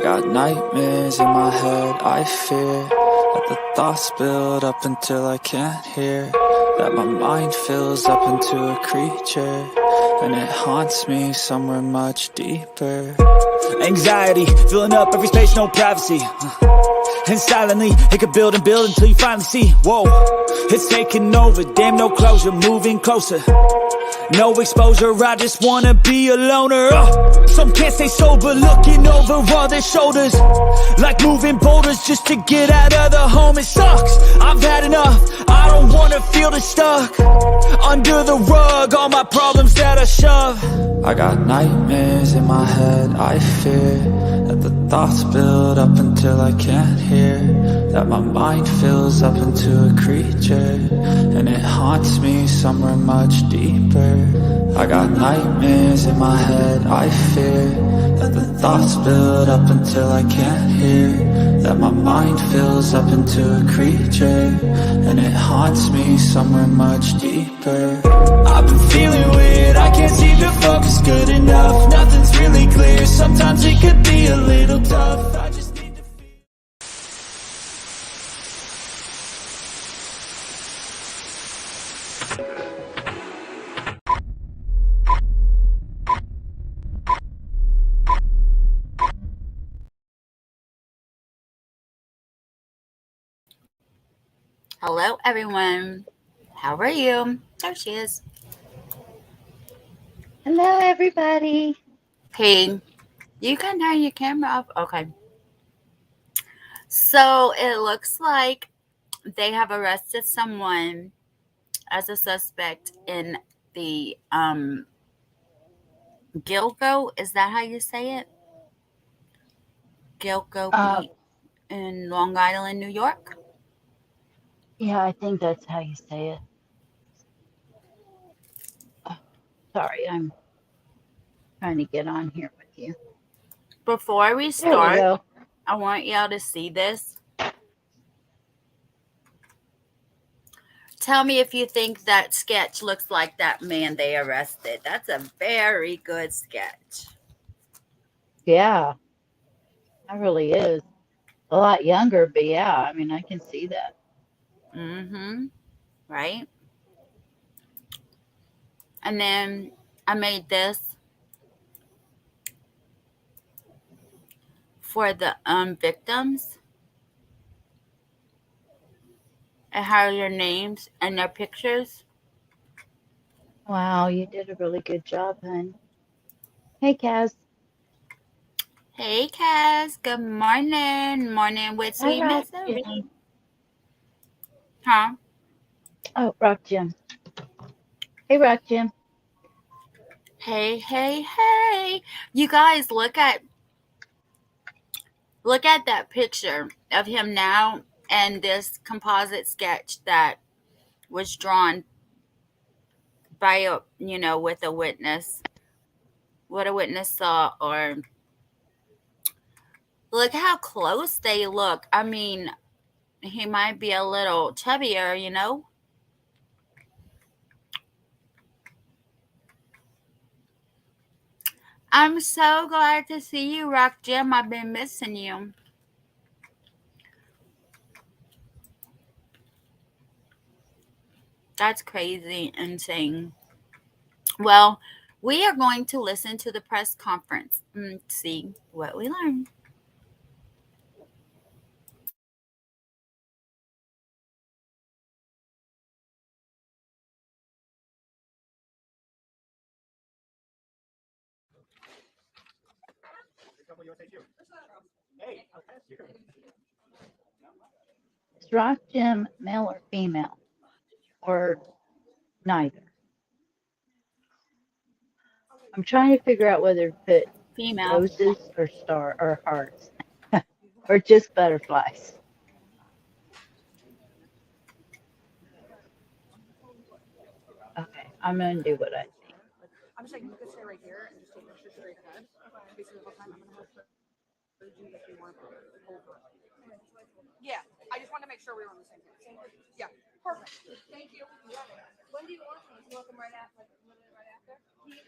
got nightmares in my head, I fear that the thoughts build up until I can't hear, that my mind fills up into a creature, and it haunts me somewhere much deeper. Anxiety, filling up every space, no privacy. And silently, it could build and build until you finally see, whoa, it's taking over, damn no closure, moving closer. No exposure, I just wanna be a loner. Some can't stay sober, looking over all their shoulders, like moving boulders just to get out of the home. It sucks, I've had enough, I don't wanna feel stuck under the rug, all my problems that I shove. I got nightmares in my head, I fear that the thoughts build up until I can't hear, that my mind fills up into a creature, and it haunts me somewhere much deeper. I got nightmares in my head, I fear that the thoughts build up until I can't hear, that my mind fills up into a creature, and it haunts me somewhere much deeper. I've been feeling weird, I can't seem to focus good enough, nothing's really clear, sometimes it could be a little tough, I just need to feel. Hello, everyone. How are you? There she is. Hello, everybody. Hey, you can turn your camera off. Okay. So it looks like they have arrested someone as a suspect in the Gilgo. Is that how you say it? Gilgo Beach in Long Island, New York. Yeah, I think that's how you say it. Oh, sorry, I'm trying to get on here with you. Before we There we start, go. I want y'all to see this. Tell me if you think that sketch looks like that man they arrested. That's a very good sketch. Yeah, that really is. A lot younger, but yeah, I mean, I can see that. Mm-hmm. Right? And then I made this for the victims. And have their names and their pictures. Wow, you did a really good job, hon. Hey, Kaz. Hey, Cass. Good morning. Morning with Hi, sweet Rock misery. Jim. Huh? Oh, Rock Jim. Hey, Rock Jim. Hey, hey, hey. You guys look at that picture of him now and this composite sketch that was drawn by with a witness. What a witness saw, or look how close they look. I mean, he might be a little chubbier. I'm so glad to see you, Rock Jim. I've been missing you. That's crazy, insane. Well, we are going to listen to the press conference and see what we learn. Is Rock Jim male or female? Or neither? I'm trying to figure out whether to put Female. roses or star or hearts or just butterflies. Okay, I'm gonna do what I think. I'm just saying you could stay right here and just take pictures straight ahead. Basically the whole time I'm gonna have to do if you want over. Yeah, I just wanted to make sure we were on the same page. Yeah, perfect. Thank you. When do you want them? Do you want them right after, like literally right after? Please.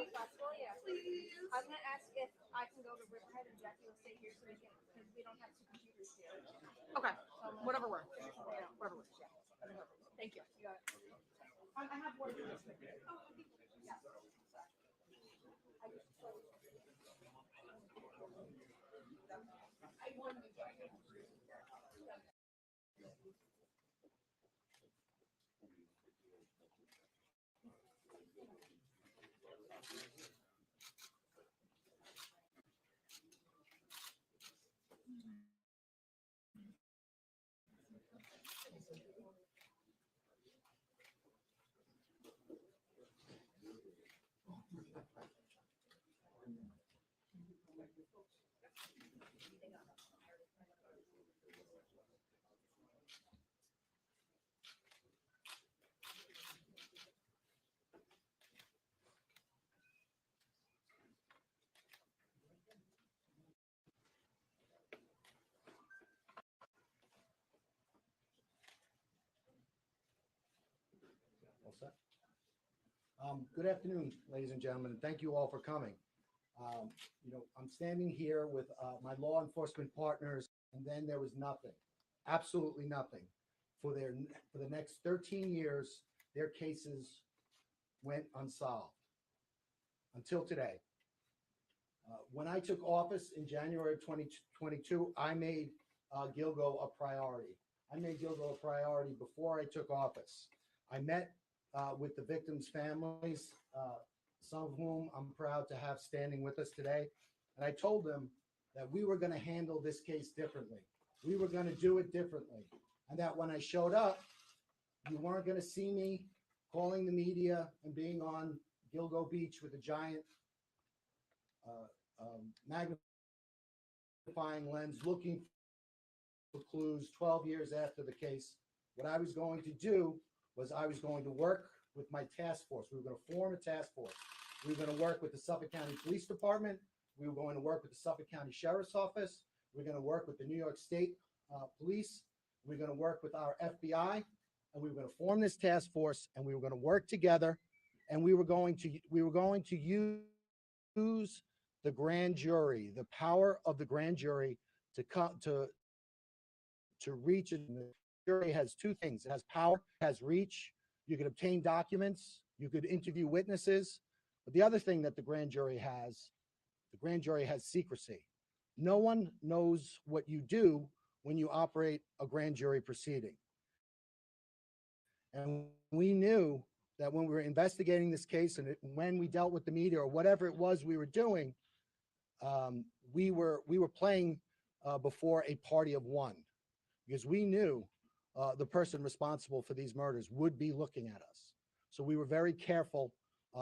Yeah. Please. I'm gonna ask if I can go to Riverhead and Jackie will stay here so we can, because we don't have two computers here. Okay, whatever works. Yeah, whatever works. Yeah. Thank you. You got it. I have one. All set? Good afternoon, ladies and gentlemen, and thank you all for coming. I'm standing here with my law enforcement partners, and then there was nothing, absolutely nothing. For the next 13 years, their cases went unsolved until today. When I took office in January of 2022, I made Gilgo a priority. I made Gilgo a priority before I took office. I met with the victims' families, some of whom I'm proud to have standing with us today. And I told them that we were going to handle this case differently. We were going to do it differently. And that when I showed up, you weren't going to see me calling the media and being on Gilgo Beach with a giant magnifying lens looking for clues 12 years after the case. What I was going to do was I was going to work with my task force. We were going to form a task force. We were going to work with the Suffolk County Police Department. We were going to work with the Suffolk County Sheriff's Office. We're going to work with the New York State Police. We're going to work with our FBI, and we were going to form this task force, and we were going to work together, and we were going to use the grand jury, the power of the grand jury to come to reach it. The jury has two things. It has power, it has reach. You could obtain documents, you could interview witnesses. But the other thing that the grand jury has secrecy. No one knows what you do when you operate a grand jury proceeding. And we knew that when we were investigating this case and when we dealt with the media or whatever it was we were doing, we were playing before a party of one, because we knew the person responsible for these murders would be looking at us. So we were very careful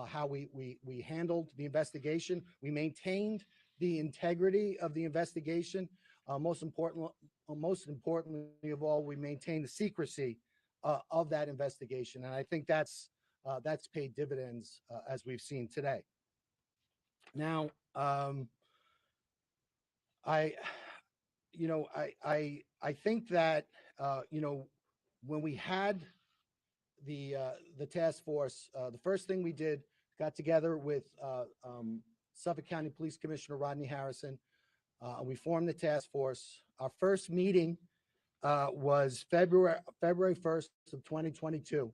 how we handled the investigation. We maintained the integrity of the investigation. Most importantly of all, we maintained the secrecy of that investigation. And I think that's paid dividends as we've seen today. Now, I think that when we had the task force, the first thing we did, got together with Suffolk County Police Commissioner Rodney Harrison. We formed the task force. Our first meeting was February 1st of 2022.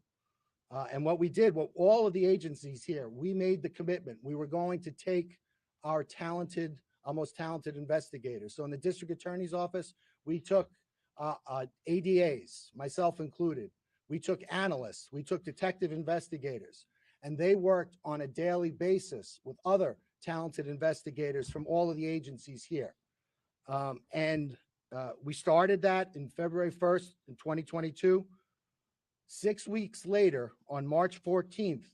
And what we did, what all of the agencies here, we made the commitment. We were going to take our most talented investigators. So in the district attorney's office, we took ADAs, myself included. We took analysts, we took detective investigators, and they worked on a daily basis with other talented investigators from all of the agencies here. We started that in February 1st in 2022. 6 weeks later, on March 14th,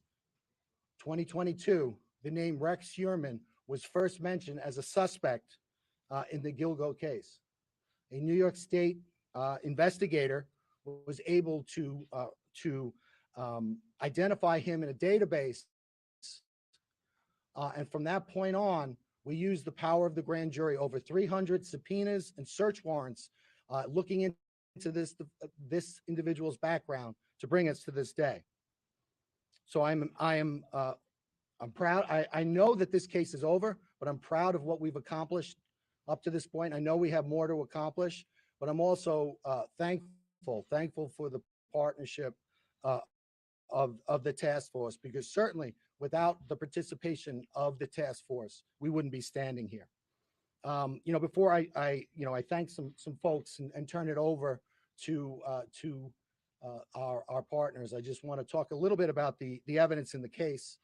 2022, the name Rex Heuermann was first mentioned as a suspect in the Gilgo case. A New York State investigator was able to identify him in a database. And from that point on, we used the power of the grand jury, over 300 subpoenas and search warrants looking into this individual's background to bring us to this day. So I'm proud. I know that this case is over, but I'm proud of what we've accomplished up to this point. I know we have more to accomplish, but I'm also thankful for the partnership uh, of the task force, because certainly without the participation of the task force, we wouldn't be standing here. Before I thank some folks and turn it over to our partners, I just want to talk a little bit about the evidence in the case.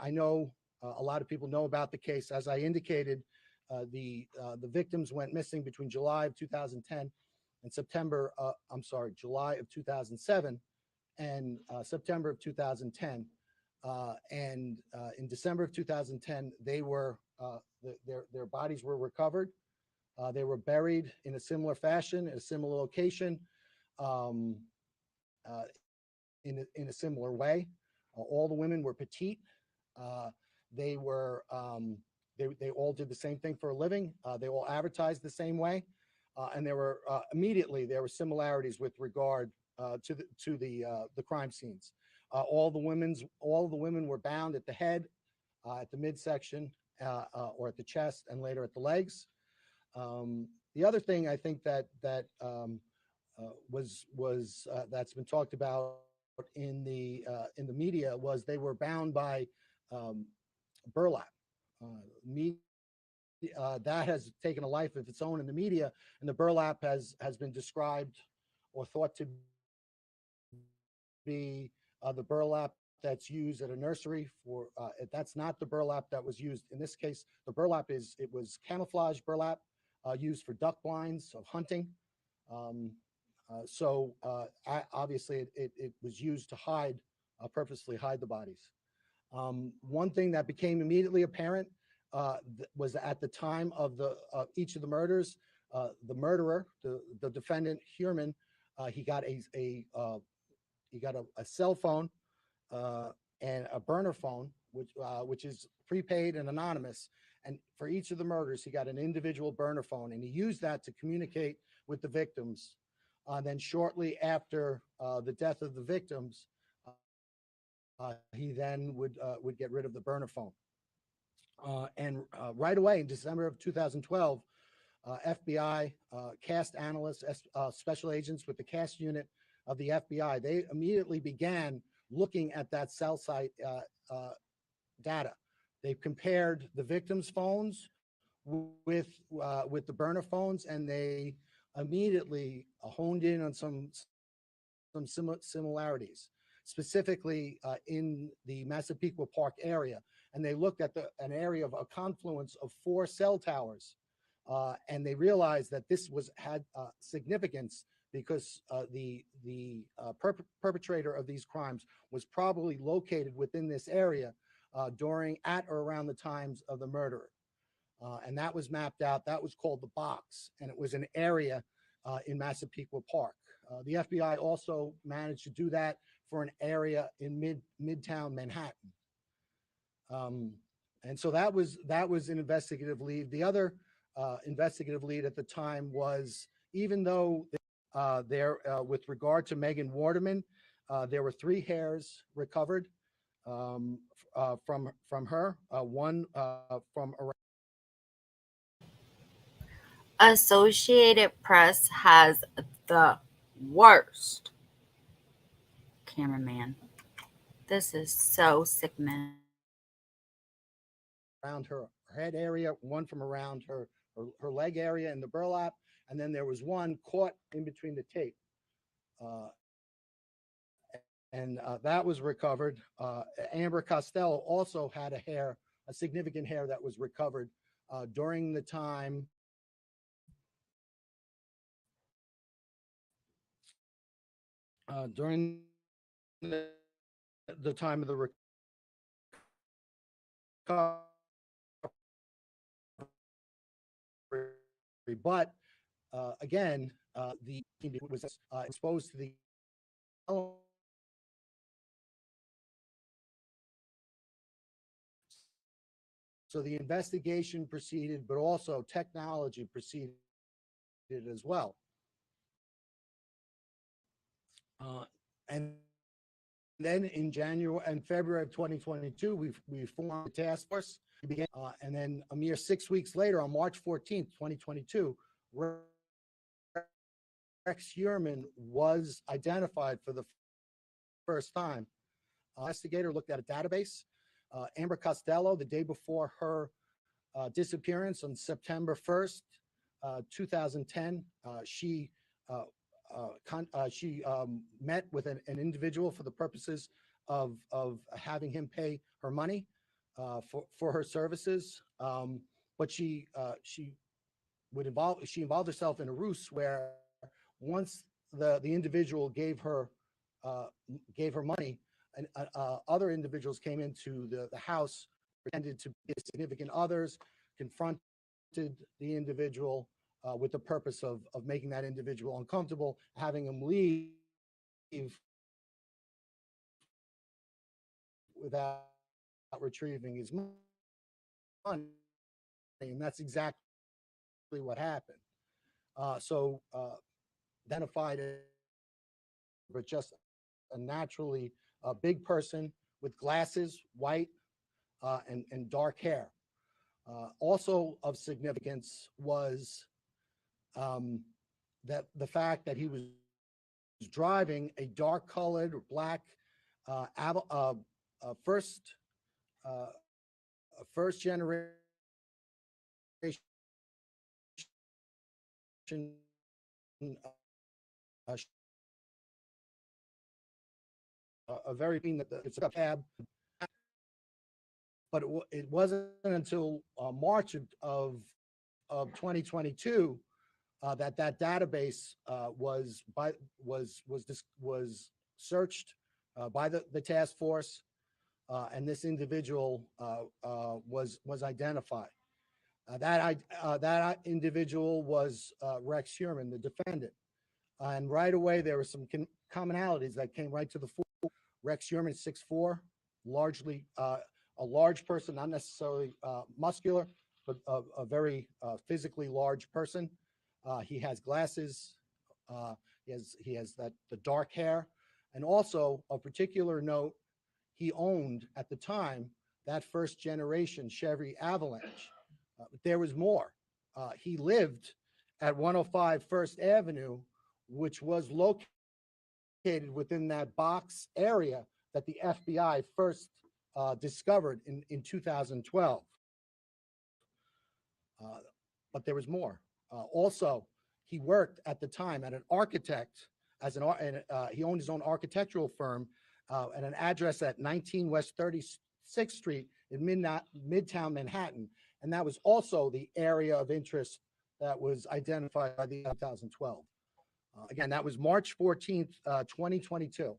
I know a lot of people know about the case. As I indicated, the victims went missing between July of 2010 and July of 2007 and September of 2010. And in December of 2010, their bodies were recovered. They were buried in a similar fashion, at a similar location, um, uh, in a similar way. All the women were petite. They were they all did the same thing for a living. They all advertised the same way, and there were similarities with regard to the crime scenes. All the women were bound at the head, at the midsection, or at the chest, and later at the legs. The other thing I think was that's been talked about in the media was they were bound by um, burlap. That has taken a life of its own in the media, and the burlap has been described or thought to be the burlap that's used at a nursery for. That's not the burlap that was used in this case. The burlap was camouflage burlap used for duck blinds of hunting. Um, Obviously, it was used to purposely hide the bodies. One thing that became immediately apparent was at the time of each of the murders, the murderer, the defendant Heuermann, he got a cell phone and a burner phone, which is prepaid and anonymous. And for each of the murders, he got an individual burner phone, and he used that to communicate with the victims. Then shortly after the death of the victims, he then would get rid of the burner phone. And right away in December of 2012, FBI CAST analysts, special agents with the CAST unit of the FBI, they immediately began looking at that cell site data. They compared the victims' phones with the burner phones, and they immediately honed in on some similarities, specifically in the Massapequa Park area. And they looked at an area of a confluence of 4 cell towers, and they realized that this had significance because the perpetrator of these crimes was probably located within this area at or around the times of the murder. And that was mapped out. That was called the box, and it was an area in Massapequa Park. The FBI also managed to do that for an area in Midtown Manhattan. And so that was an investigative lead. The other investigative lead at the time was, even though with regard to Megan Waterman, there were 3 hairs recovered from her, one from around. Associated Press has the worst. Cameraman. This is so sickening. Around her head area, one from around her leg area in the burlap, and then there was one caught in between the tape. And that was recovered. Amber Costello also had a significant hair that was recovered during the time the time of the recovery. But again, the was exposed to the so the investigation proceeded, but also technology proceeded as well. And then in January and February of 2022, we formed a task force He began, and then a mere 6 weeks later, on March 14th, 2022, Rex Heuermann was identified for the first time. Investigator looked at a database. Amber Costello, the day before her disappearance on September 1st, 2010, she met with an individual for the purposes of having him pay her money for her services. But she involved herself in a ruse where once the individual gave her money, and other individuals came into the house, pretended to be significant others, confronted the individual with the purpose of making that individual uncomfortable, having him leave without retrieving his money. And that's exactly what happened. So identified it, but just a naturally big person with glasses, white, and dark hair. Also of significance was that the fact that he was driving a dark-colored black first generation a very thing that it's a cab, but it wasn't until March of 2022 that database was searched by the task force, and this individual was identified. That individual was Rex Heuermann, the defendant. And right away, there were some commonalities that came right to the fore. Rex Heuermann, 6'4", largely a large person, not necessarily muscular, but a very physically large person. He has glasses. He has the dark hair, and also of particular note, he owned at the time that first generation Chevy Avalanche. But there was more. He lived at 105 First Avenue, which was located within that box area that the FBI first discovered in 2012. But there was more. Also, he worked at the time at an architect he owned his own architectural firm at an address at 19 West 36th Street in Midtown Manhattan. And that was also the area of interest that was identified by the 2012. Again, that was March 14th, 2022.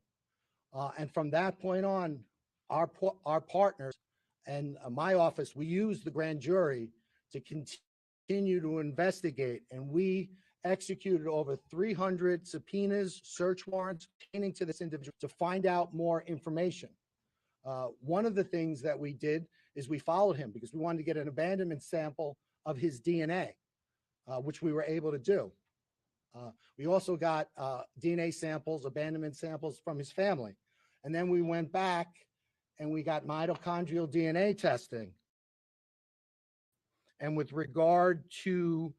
And from that point on, our partners and my office, we used the grand jury to continue to investigate, and we executed over 300 subpoenas, search warrants pertaining to this individual to find out more information. One of the things that we did is we followed him because we wanted to get an abandonment sample of his DNA, which we were able to do. We also got DNA samples, abandonment samples from his family. And then we went back and we got mitochondrial DNA testing. And with regard to,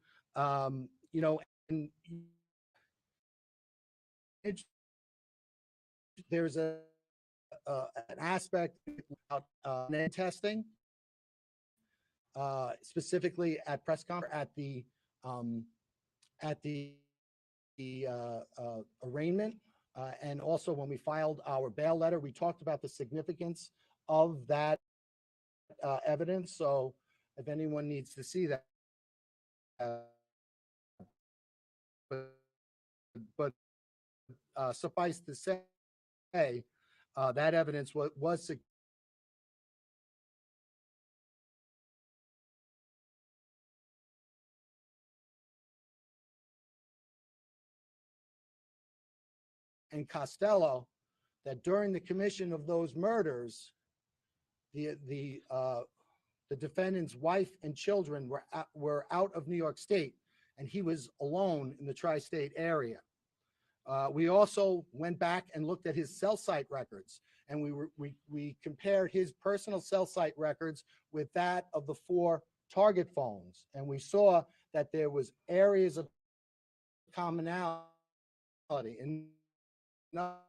there's an aspect about DNA testing, specifically at press conference at the arraignment, and also when we filed our bail letter, we talked about the significance of that evidence. So if anyone needs to see that, but suffice to say, that evidence was and Costello, that during the commission of those murders, the defendant's wife and children were out of New York State, and he was alone in the tri-state area. We also went back and looked at his cell site records, and we compared his personal cell site records with that of the 4 target phones, and we saw that there was areas of commonality. In other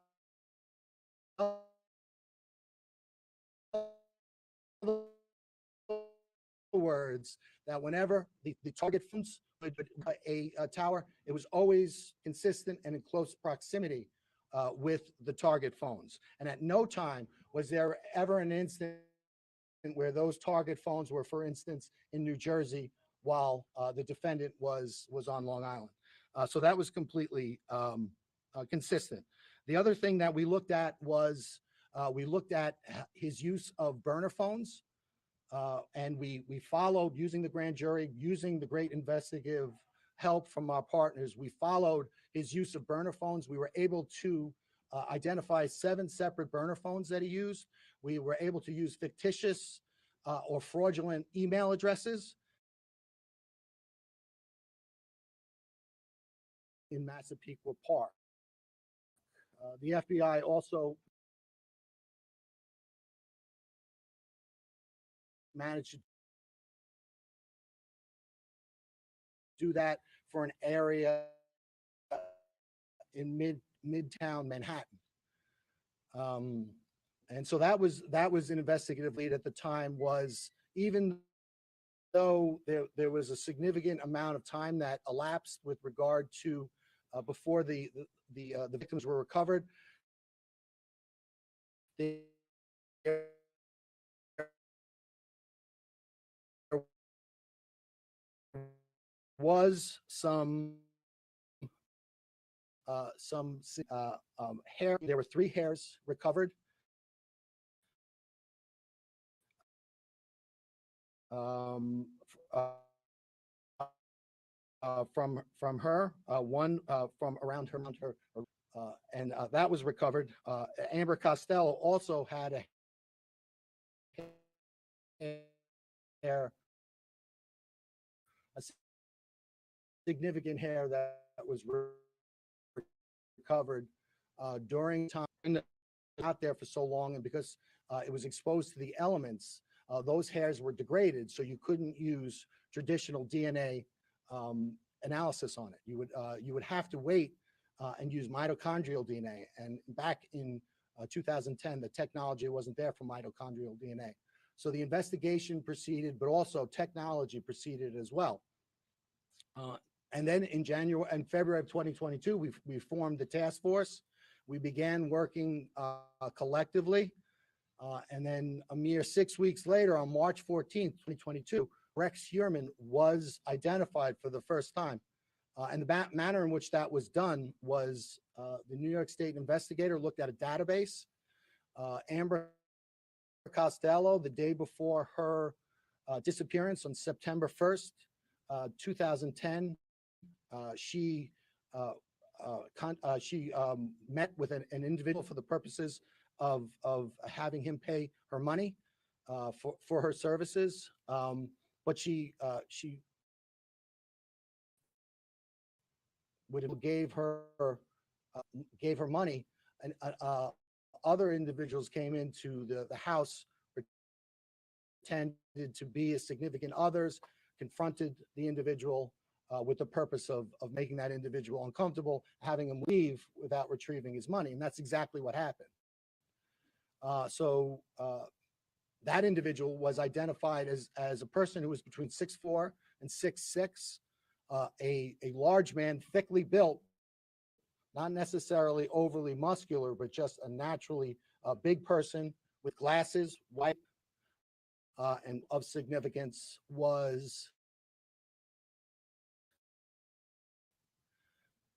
words, that whenever the target phones would a tower, it was always consistent and in close proximity with the target phones. And at no time was there ever an instance where those target phones were, for instance, in New Jersey while the defendant was on Long Island. So that was completely consistent. The other thing that we looked at was we looked at his use of burner phones. And we followed, using the grand jury, using the great investigative help from our partners, we followed his use of burner phones. We were able to identify 7 separate burner phones that he used. We were able to use fictitious or fraudulent email addresses in Massapequa Park. The FBI also managed to do that for an area in midtown Manhattan. And so that was an investigative lead at the time. Was, even though there was a significant amount of time that elapsed with regard to before the victims were recovered, there was some hair. There were 3 hairs recovered. From her, one from around her, and that was recovered. Amber Costello also had a hair, a significant hair that was recovered during time out there for so long, and because it was exposed to the elements, those hairs were degraded, so you couldn't use traditional DNA analysis on it. You would have to wait and use mitochondrial DNA. And back in 2010, the technology wasn't there for mitochondrial DNA. So the investigation proceeded, but also technology proceeded as well. And then in January and February of 2022, we formed the task force. We began working collectively. And then a mere 6 weeks later, on March 14th, 2022, Rex Heuermann was identified for the first time. And the manner in which that was done was the New York State investigator looked at a database. Amber Costello, the day before her disappearance on September 1st, 2010, she met with an individual for the purposes of having him pay her money for her services. But she gave her money, and other individuals came into the house, pretended to be significant others, confronted the individual with the purpose of making that individual uncomfortable, having him leave without retrieving his money. And that's exactly what happened. So that individual was identified as a person who was between 6'4" and 6'6", a large man, thickly built, not necessarily overly muscular, but just a naturally big person with glasses, white, and of significance was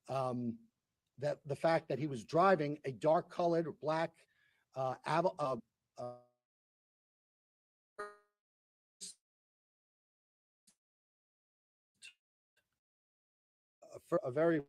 that the fact that he was driving a dark-colored black for a very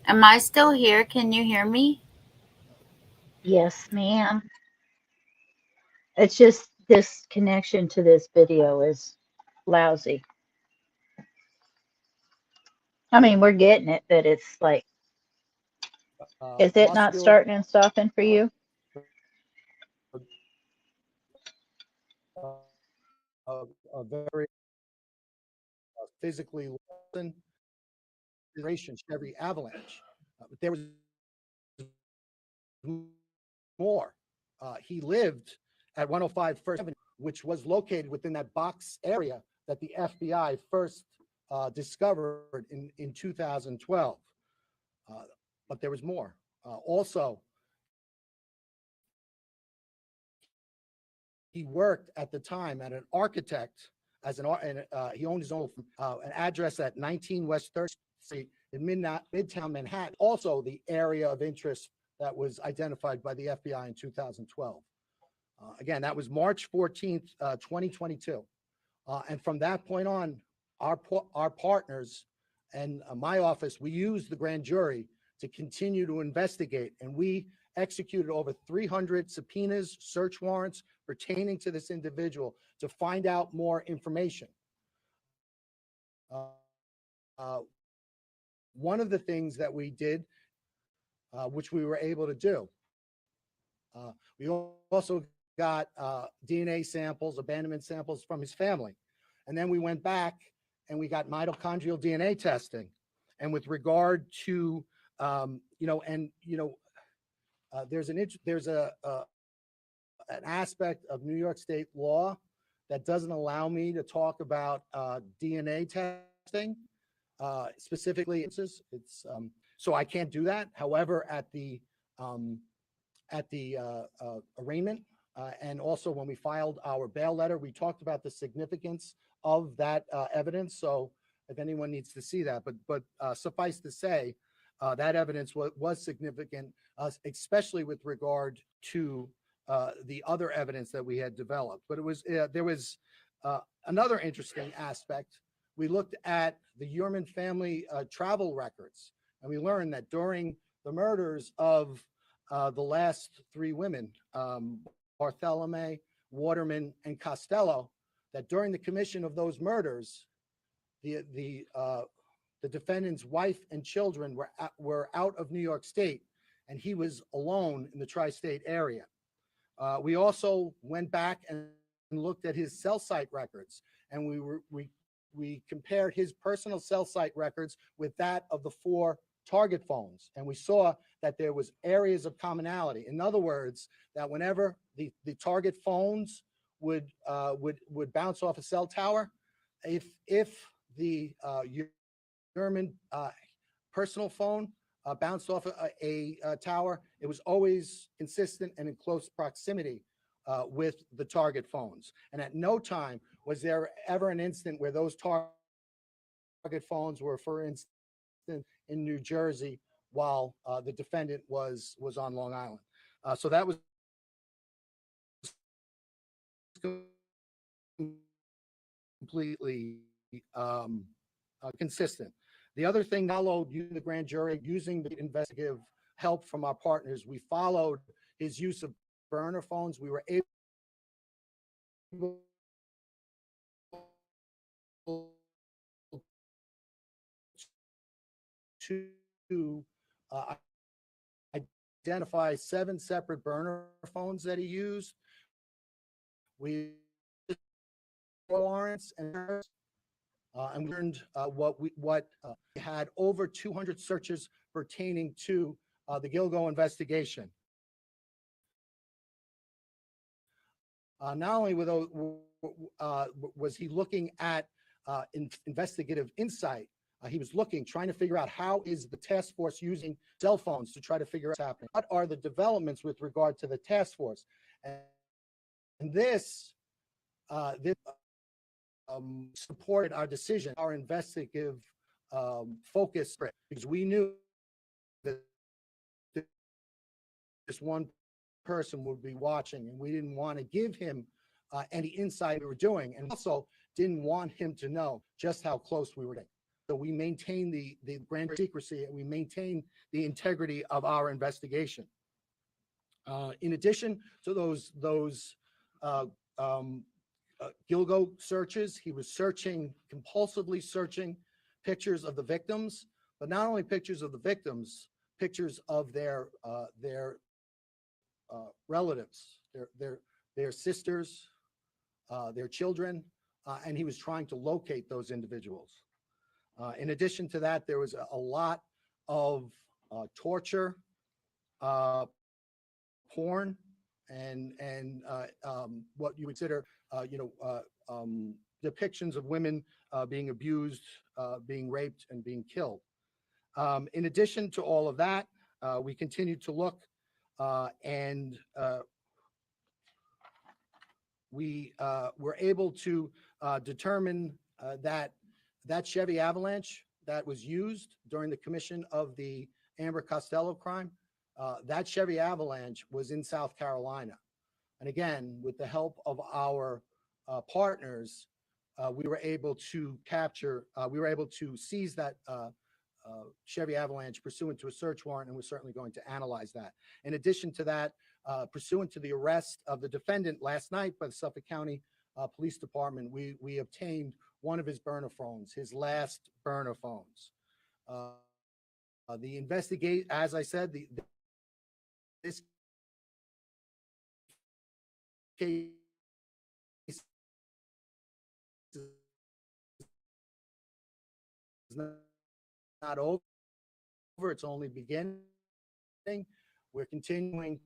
Am I still here? Can you hear me? Yes, ma'am. It's just this connection to this video is lousy. I mean, we're getting it, but it's like, is it not muscular, starting and stopping for you? a very physically Chevy Avalanche. But there was more. He lived at 105 First Avenue, which was located within that box area that the FBI first discovered in 2012. Uh, but there was more. Also, he worked at the time at an architect as and he owned his own an address at 19 West 3rd Street in Midtown Manhattan. Also, the area of interest that was identified by the FBI in 2012. Again, that was March 14th, 2022. And from that point on, our partners and my office, we used the grand jury to continue to investigate. And we executed over 300 subpoenas, search warrants pertaining to this individual to find out more information. Uh, One of the things that we did, which we were able to do, we also got DNA samples, abandonment samples from his family. And then we went back and we got mitochondrial DNA testing. And with regard to, there's an aspect of New York State law that doesn't allow me to talk about DNA testing specifically. So I can't do that. However, at the arraignment, and also when we filed our bail letter, we talked about the significance of that evidence. So if anyone needs to see that, but suffice to say, that evidence was significant, especially with regard to the other evidence that we had developed. But there was another interesting aspect. We looked at the Heuermann family travel records, and we learned that during the murders of the last three women, Bartholomew, Waterman, and Costello, that during the commission of those murders, the defendant's wife and children were out of New York State, and he was alone in the tri-state area. We also went back and looked at his cell site records, and we compared his personal cell site records with that of the four target phones, and we saw that there was areas of commonality. In other words, that whenever the target phones would bounce off a cell tower, if the Heuermann personal phone bounced off a tower, it was always consistent and in close proximity with the target phones. And at no time was there ever an instant where those target phones were, for instance, in New Jersey while the defendant was on Long Island. So that was completely consistent. The other thing, followed using the grand jury, using the investigative help from our partners, we followed his use of burner phones. We were able to identify 7 separate burner phones that he used. We warrants and learned what had over 200 searches pertaining to the Gilgo investigation. Not only was he looking at investigative insight, he was trying to figure out how is the task force using cell phones to try to figure out what's happening. What are the developments with regard to the task force? And this supported our decision, our investigative focus, because we knew that this one person would be watching, and we didn't want to give him any insight we were doing, and also didn't want him to know just how close we were getting. So we maintain the grand secrecy, and we maintain the integrity of our investigation. In addition to those uh, um, Gilgo searches, he was compulsively searching pictures of the victims, but not only pictures of the victims, pictures of their relatives, their sisters, their children, and he was trying to locate those individuals. In addition to that, there was a lot of torture, uh, porn, and what you would consider, depictions of women being abused, being raped, and being killed. In addition to all of that, we continued to look, and we were able to determine that Chevy Avalanche that was used during the commission of the Amber Costello crime, that Chevy Avalanche was in South Carolina. And again, with the help of our partners, we were able to seize that Chevy Avalanche pursuant to a search warrant, and we're certainly going to analyze that. In addition to that, pursuant to the arrest of the defendant last night by the Suffolk County Police Department, we obtained one of his burner phones, his last burner phones. The investigate, as I said, this case is not over. It's only beginning. We're continuing.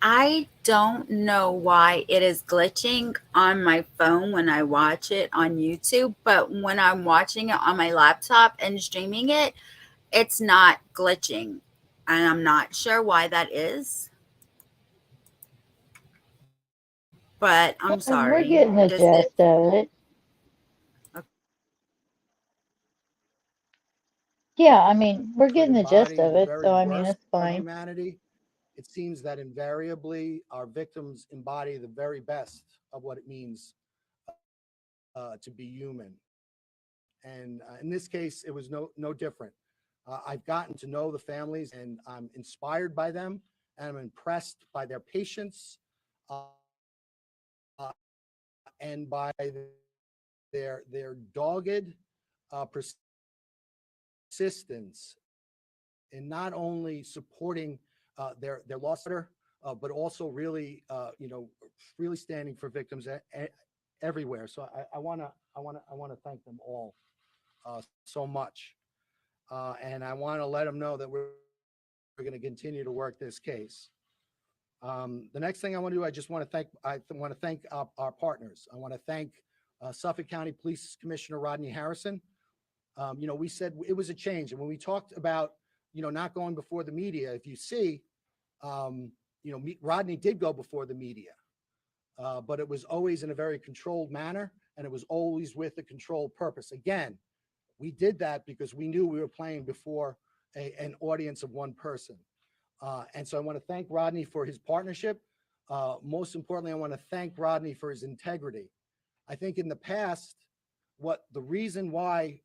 I don't know why it is glitching on my phone when I watch it on YouTube, but when I'm watching it on my laptop and streaming it, it's not glitching. And I'm not sure why that is, but I'm We're sorry. getting the Does it? gist of it. Yeah, I mean, we're Could getting the gist embody of the it, very so I mean, worst it's of fine. humanity, it seems that invariably our victims embody the very best of what it means to be human. And in this case, it was no different. I've gotten to know the families, and I'm inspired by them, and I'm impressed by their patience, uh, and by their dogged persistence in not only supporting their lost daughter, but also really standing for victims everywhere. So I want to thank them all so much, and I want to let them know that we're going to continue to work this case. The next thing I want to do, I want to thank our partners. I want to thank Suffolk County Police Commissioner Rodney Harrison. We said it was a change, and when we talked about not going before the media, if you see, Rodney did go before the media, but it was always in a very controlled manner, and it was always with a controlled purpose. Again, we did that because we knew we were playing before an audience of one person. And so I want to thank Rodney for his partnership. Most importantly, I want to thank Rodney for his integrity. I think in the past, the reason why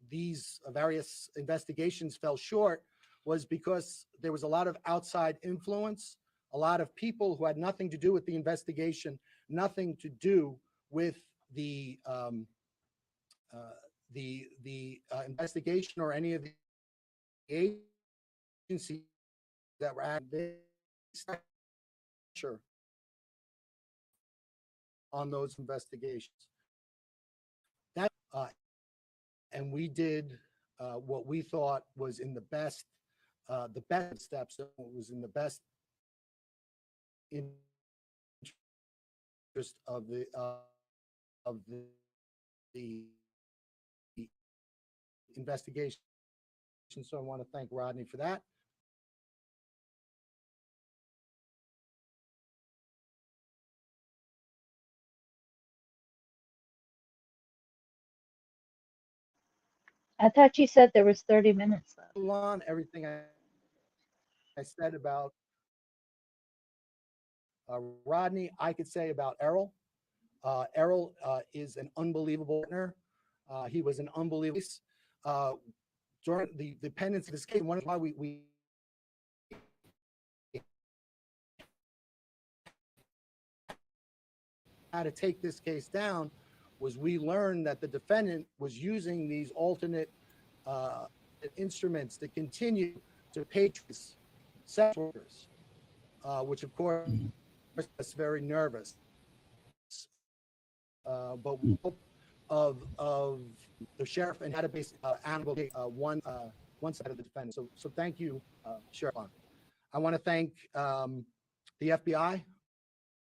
these various investigations fell short was because there was a lot of outside influence, a lot of people who had nothing to do with the investigation, nothing to do with the investigation or any of the agencies that were at this pressure on those investigations. That and we did what we thought was in the best steps. That was in the best interest of the investigation. So I want to thank Rodney for that. I thought you said there was 30 minutes left. On everything I said about Rodney, I could say about Errol. Errol is an unbelievable partner. He was an unbelievable uh, during the pendency of this case. One of why we had to take this case down was we learned that the defendant was using these alternate uh, instruments to continue to patronize sex workers, which of course makes us very nervous. But we hope of the sheriff and had a base animal one side of the defendant. So thank you, Sheriff. I want to thank the FBI.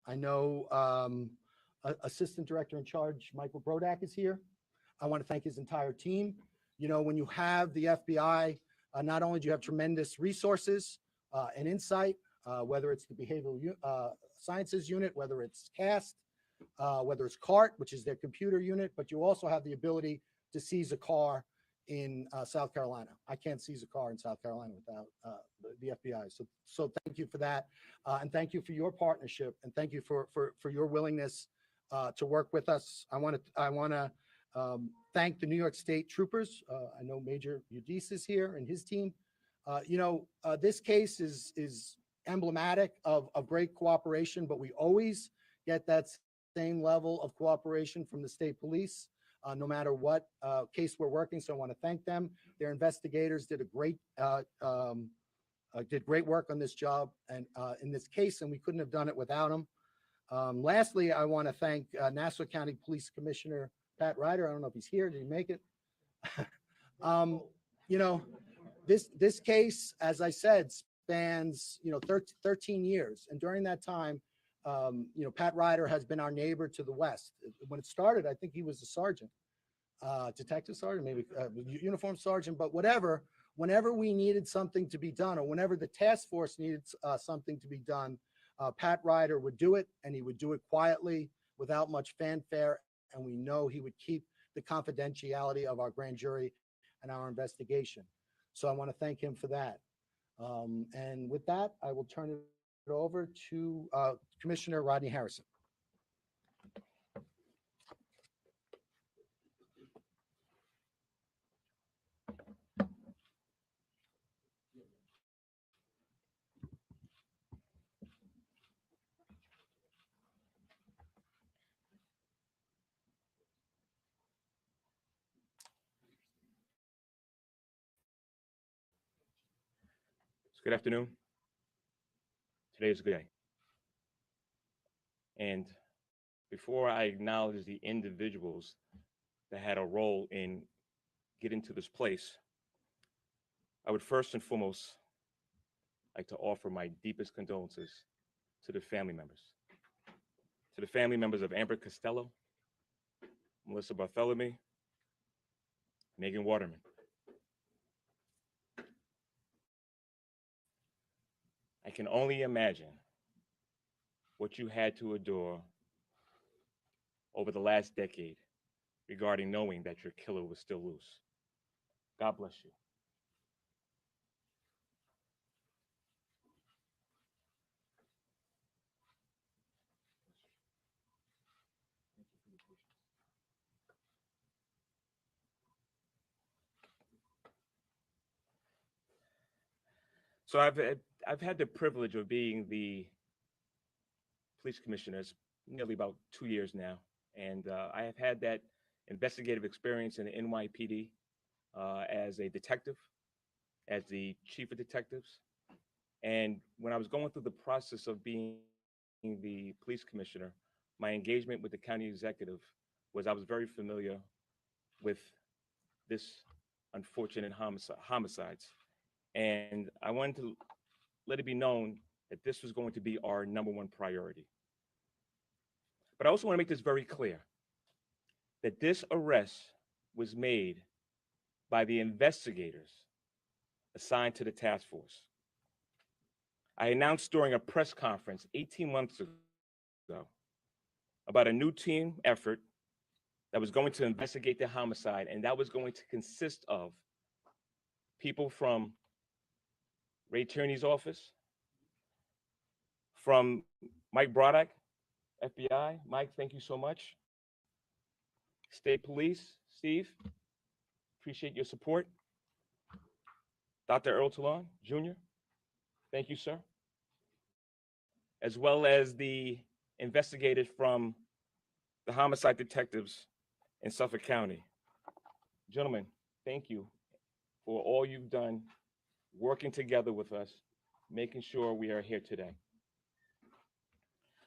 I know Assistant Director in Charge Michael Brodak is here. I want to thank his entire team. You know, when you have the FBI, not only do you have tremendous resources and insight, whether it's the behavioral sciences unit, whether it's CAST, whether it's CART, which is their computer unit, but you also have the ability to seize a car in South Carolina. I can't seize a car in South Carolina without the FBI. So thank you for that. And thank you for your partnership. And thank you for your willingness to work with us. I want to thank the New York State troopers. I know Major Udis is here and his team. This case is emblematic of great cooperation, but we always get that same level of cooperation from the state police, no matter what case we're working. So I want to thank them. Their investigators did great work on this job and in this case, and we couldn't have done it without them. Lastly, I want to thank Nassau County Police Commissioner Pat Ryder. I don't know if he's here. Did he make it? This case, as I said, spans 13 years, and during that time, Pat Ryder has been our neighbor to the west. When it started, I think he was a sergeant, detective sergeant, maybe uniform sergeant, but whatever. Whenever we needed something to be done, or whenever the task force needed something to be done, Pat Ryder would do it, and he would do it quietly, without much fanfare, and we know he would keep the confidentiality of our grand jury and our investigation. So I want to thank him for that. And with that, I will turn it over to Commissioner Rodney Harrison. Good afternoon. Today is a good day. And before I acknowledge the individuals that had a role in getting to this place, I would first and foremost like to offer my deepest condolences to the family members. To the family members of Amber Costello, Melissa Bartholomew, Megan Waterman. I can only imagine what you had to endure over the last decade regarding knowing that your killer was still loose. God bless you. So I've had the privilege of being the police commissioner nearly about 2 years now, and I have had that investigative experience in the NYPD as a detective, as the chief of detectives, and when I was going through the process of being the police commissioner, my engagement with the county executive was I was very familiar with this unfortunate homicides, and I wanted to let it be known that this was going to be our #1 priority. But I also want to make this very clear that this arrest was made by the investigators assigned to the task force. I announced during a press conference 18 months ago about a new team effort that was going to investigate the homicide, and that was going to consist of people from Ray Tierney's office, from Mike Broddock, FBI. Mike, thank you so much. State Police, Steve, appreciate your support. Dr. Earl Talon, Jr., thank you, sir. As well as the investigators from the homicide detectives in Suffolk County. Gentlemen, thank you for all you've done, working together with us, making sure we are here today.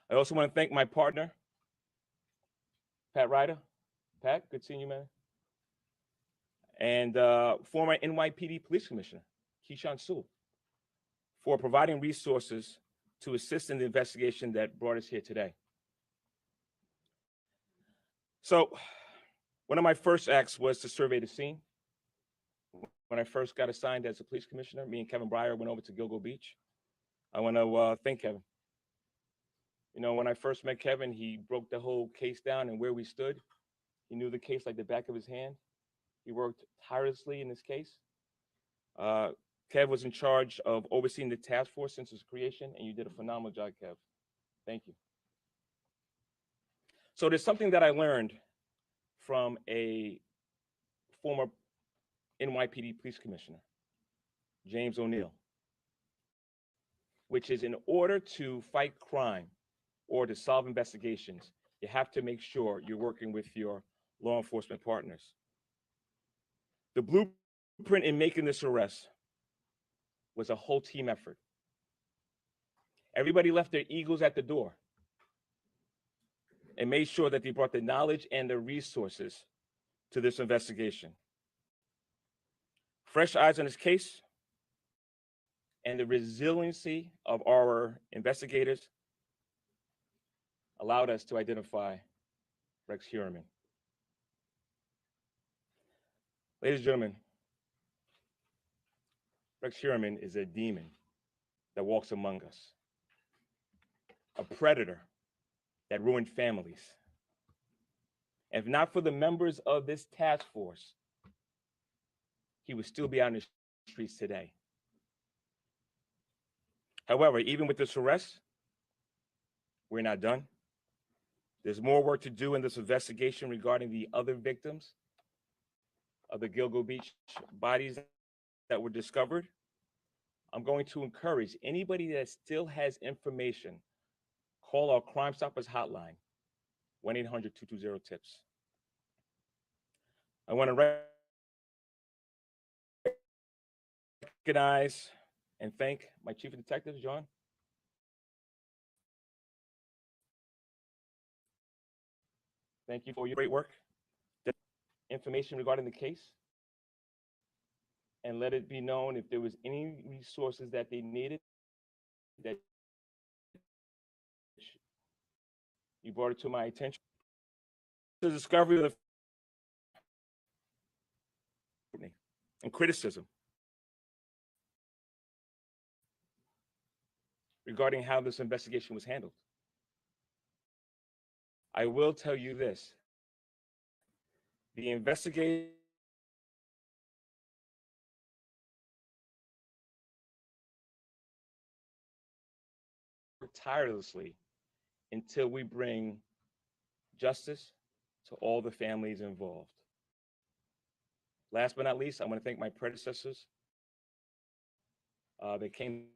I also want to thank my partner, Pat Ryder. Pat, good seeing you, man. And former NYPD Police Commissioner, Keyshawn Sewell, for providing resources to assist in the investigation that brought us here today. So one of my first acts was to survey the scene. When I first got assigned as a police commissioner, me and Kevin Breyer went over to Gilgo Beach. I want to thank Kevin. You know, when I first met Kevin, he broke the whole case down and where we stood. He knew the case like the back of his hand. He worked tirelessly in this case. Kev was in charge of overseeing the task force since its creation, and you did a phenomenal job, Kev. Thank you. So there's something that I learned from a former NYPD police commissioner, James O'Neill, which is in order to fight crime or to solve investigations, you have to make sure you're working with your law enforcement partners. The blueprint in making this arrest was a whole team effort. Everybody left their egos at the door and made sure that they brought the knowledge and the resources to this investigation. Fresh eyes on this case and the resiliency of our investigators allowed us to identify Rex Heuermann. Ladies and gentlemen, Rex Heuermann is a demon that walks among us, a predator that ruined families. If not for the members of this task force, he would still be out in the streets today. However, even with this arrest, we're not done. There's more work to do in this investigation regarding the other victims of the Gilgo Beach bodies that were discovered. I'm going to encourage anybody that still has information, call our Crime Stoppers hotline, 1-800-220-TIPS. I want to recognize and thank my chief of detectives, John. Thank you for your great work. Information regarding the case, and let it be known if there was any resources that they needed that you brought it to my attention. The discovery of the and criticism regarding how this investigation was handled. I will tell you this. The investigators tirelessly until we bring justice to all the families involved. Last but not least, I want to thank my predecessors that came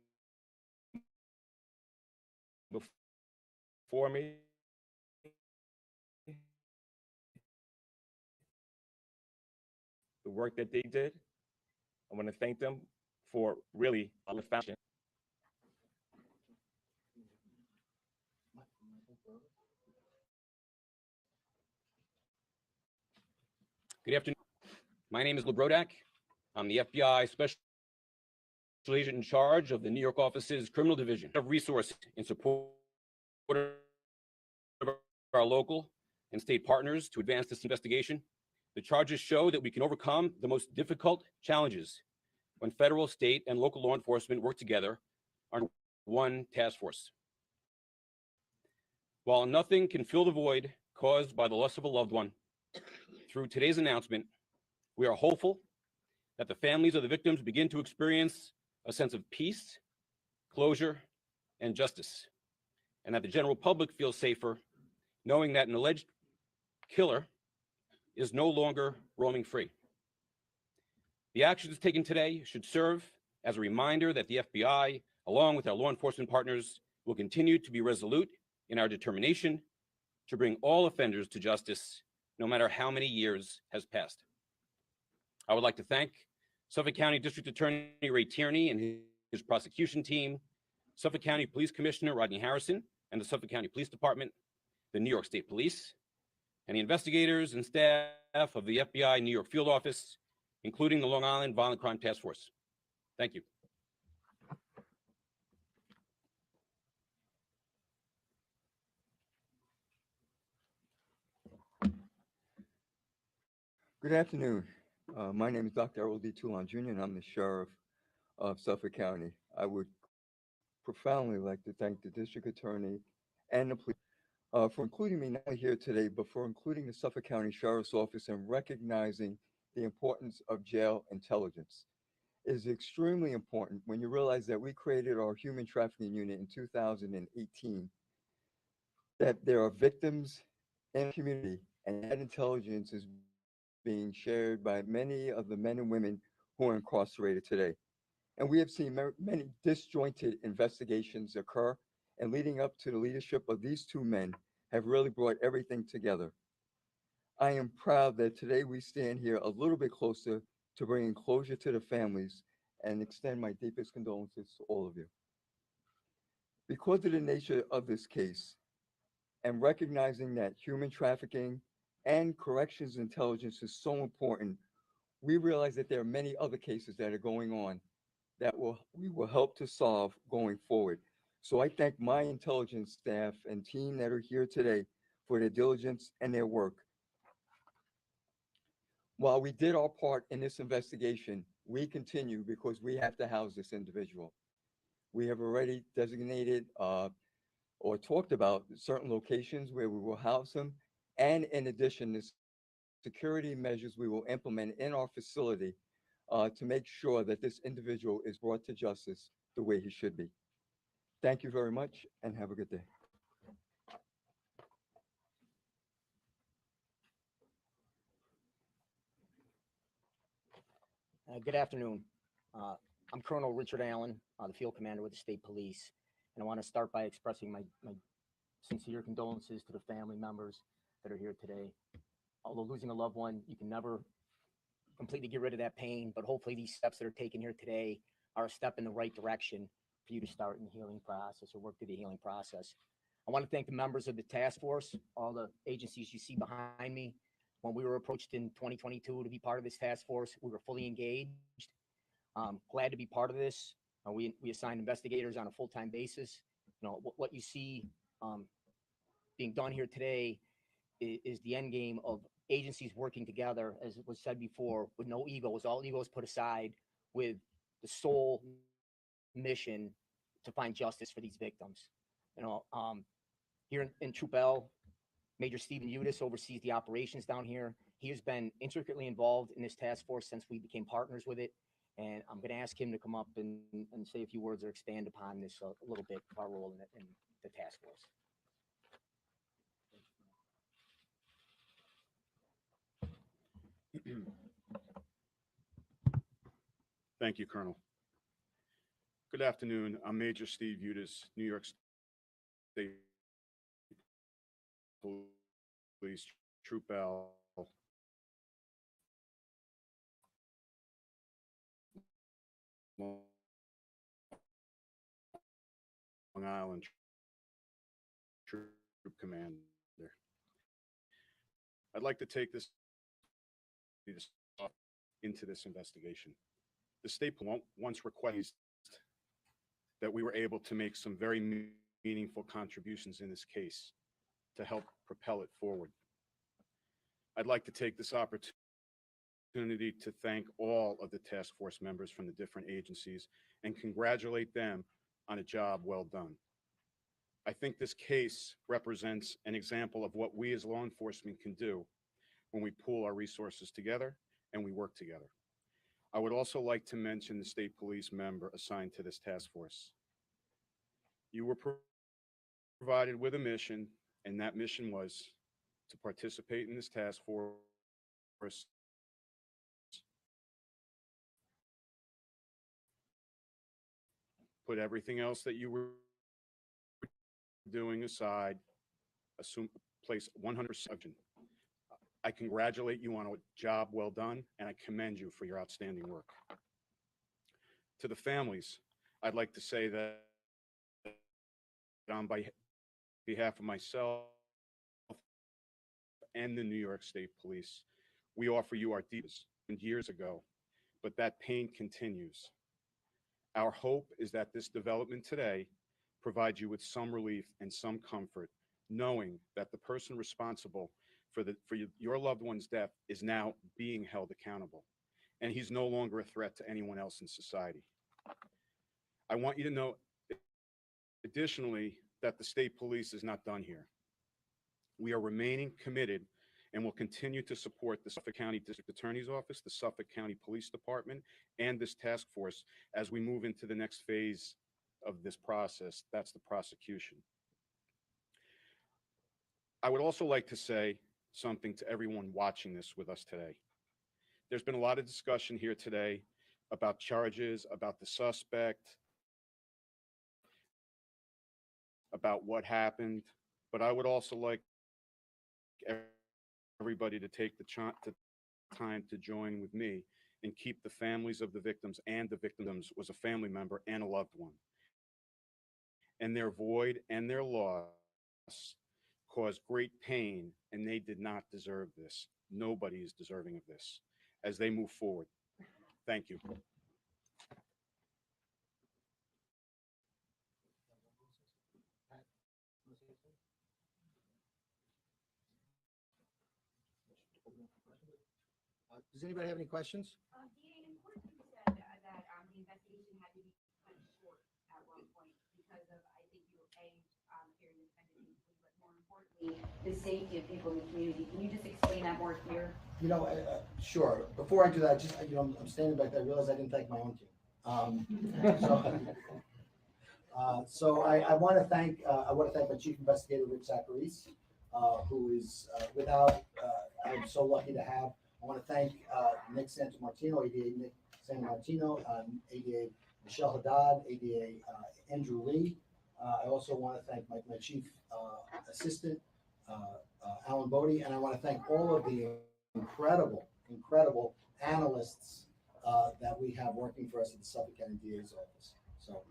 before me. The work that they did, I want to thank them for really the foundation. Good afternoon. My name is Lebrodak. I'm the FBI Special Agent in charge of the New York office's Criminal Division of Resources in support of our local and state partners to advance this investigation. The charges show that we can overcome the most difficult challenges when federal, state, and local law enforcement work together on one task force. While nothing can fill the void caused by the loss of a loved one, Through today's announcement, we are hopeful that the families of the victims begin to experience a sense of peace, closure, and justice, and that the general public feels safer knowing that an alleged killer is no longer roaming free. The actions taken today should serve as a reminder that the FBI, along with our law enforcement partners, will continue to be resolute in our determination to bring all offenders to justice, no matter how many years has passed. I would like to thank Suffolk County District Attorney Ray Tierney and his prosecution team, Suffolk County Police Commissioner Rodney Harrison and the Suffolk County Police Department, the New York State Police, and the investigators and staff of the FBI New York Field Office, including the Long Island Violent Crime Task Force. Thank you. Good afternoon. My name is Dr. Errol D. Toulon Jr., and I'm the Sheriff of Suffolk County. I would profoundly like to thank the District Attorney and the police for including me not only here today, but for including the Suffolk County Sheriff's Office and recognizing the importance of jail intelligence. It is extremely important when you realize that we created our human trafficking unit in 2018, that there are victims in the community, and that intelligence is being shared by many of the men and women who are incarcerated today. And we have seen many disjointed investigations occur, and leading up to the leadership of these two men have really brought everything together. I am proud that today we stand here a little bit closer to bringing closure to the families and extend my deepest condolences to all of you. Because of the nature of this case and recognizing that human trafficking and corrections intelligence is so important, we realize that there are many other cases that are going on that we will help to solve going forward. So I thank my intelligence staff and team that are here today for their diligence and their work. While we did our part in this investigation, we continue because we have to house this individual. We have already designated or talked about certain locations where we will house him. And in addition, the security measures we will implement in our facility to make sure that this individual is brought to justice the way he should be. Thank you very much and have a good day. Good afternoon. I'm Colonel Richard Allen, the field commander with the state police. And I want to start by expressing my sincere condolences to the family members that are here today. Although losing a loved one, you can never completely get rid of that pain, but hopefully these steps that are taken here today are a step in the right direction for you to start in the healing process or work through the healing process. I want to thank the members of the task force, all the agencies you see behind me. When we were approached in 2022 to be part of this task force, we were fully engaged. Glad to be part of this. We assigned investigators on a full-time basis. You know, what you see being done here today is the end game of agencies working together, as was said before, with no egos, all egos put aside, with the sole mission to find justice for these victims. You know, here in Troop L, Major Stephen Udis oversees the operations down here. He has been intricately involved in this task force since we became partners with it. And I'm going to ask him to come up and say a few words or expand upon this a little bit, our role in the task force. Thank you, Colonel. Good afternoon. I'm Major Steve Udis, New York State Police, Troop L. Long Island Troop Commander. I'd like to take this into this investigation. The state once requested that we were able to make some very meaningful contributions in this case to help propel it forward. I'd like to take this opportunity to thank all of the task force members from the different agencies and congratulate them on a job well done. I think this case represents an example of what we as law enforcement can do when we pool our resources together and we work together. I would also like to mention the state police member assigned to this task force. You were provided with a mission, and that mission was to participate in this task force, put everything else that you were doing aside, assume place 100%. I congratulate you on a job well done, and I commend you for your outstanding work. To the families, I'd like to say that on behalf of myself and the New York State Police, we offer you our deepest years ago, but that pain continues. Our hope is that this development today provides you with some relief and some comfort, knowing that the person responsible for your loved one's death is now being held accountable, and he's no longer a threat to anyone else in society. I want you to know, additionally, that the state police is not done here. We are remaining committed and will continue to support the Suffolk County District Attorney's Office, the Suffolk County Police Department, and this task force as we move into the next phase of this process. That's the prosecution. I would also like to say something to everyone watching this with us today. There's been a lot of discussion here today about charges, about the suspect, about what happened, but I would also like everybody to take the time to join with me and keep the families of the victims, and the victims was a family member and a loved one, and their void and their loss caused great pain, and they did not deserve this. Nobody is deserving of this as they move forward. Thank you. Does anybody have any questions? DA, in court you said that the investigation had to be cut short at one point because of, I think you were fearing the defendant, but more importantly, the safety of people in the community. Can you just explain that more here? Sure. Before I do that, I'm standing back there. I realized I didn't thank my own team. So I want to thank my chief investigator, Rick Zacharis, who is I'm so lucky to have. I want to thank Nick Santamartino, ADA Nick Santamartino, ADA Michelle Haddad, ADA Andrew Lee. I also want to thank my chief assistant, Alan Bodie, and I want to thank all of the incredible analysts that we have working for us at the Suffolk County DA's office. So,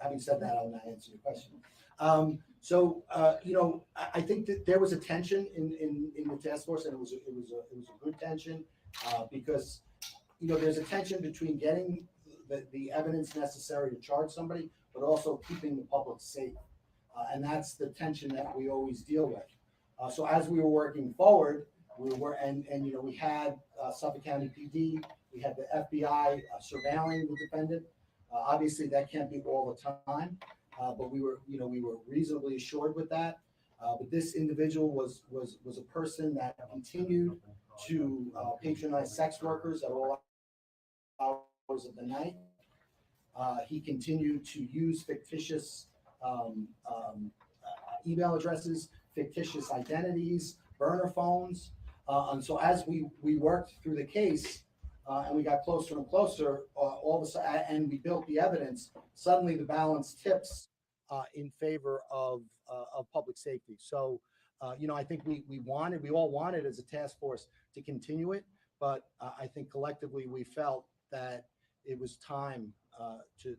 having said that, I'll now answer your question. I think that there was a tension in the task force, and it was a good tension because there's a tension between getting the evidence necessary to charge somebody, but also keeping the public safe, and that's the tension that we always deal with. So as we were working forward, we had Suffolk County PD, we had the FBI surveilling the defendant. Obviously, that can't be all the time. But we were reasonably assured with that. But this individual was a person that continued to patronize sex workers at all hours of the night. He continued to use fictitious email addresses, fictitious identities, burner phones. And so as we worked through the case, and we got closer and closer, all of a sudden, and we built the evidence, suddenly the balance tips in favor of public safety. So, I think we all wanted as a task force to continue it, but I think collectively we felt that it was time to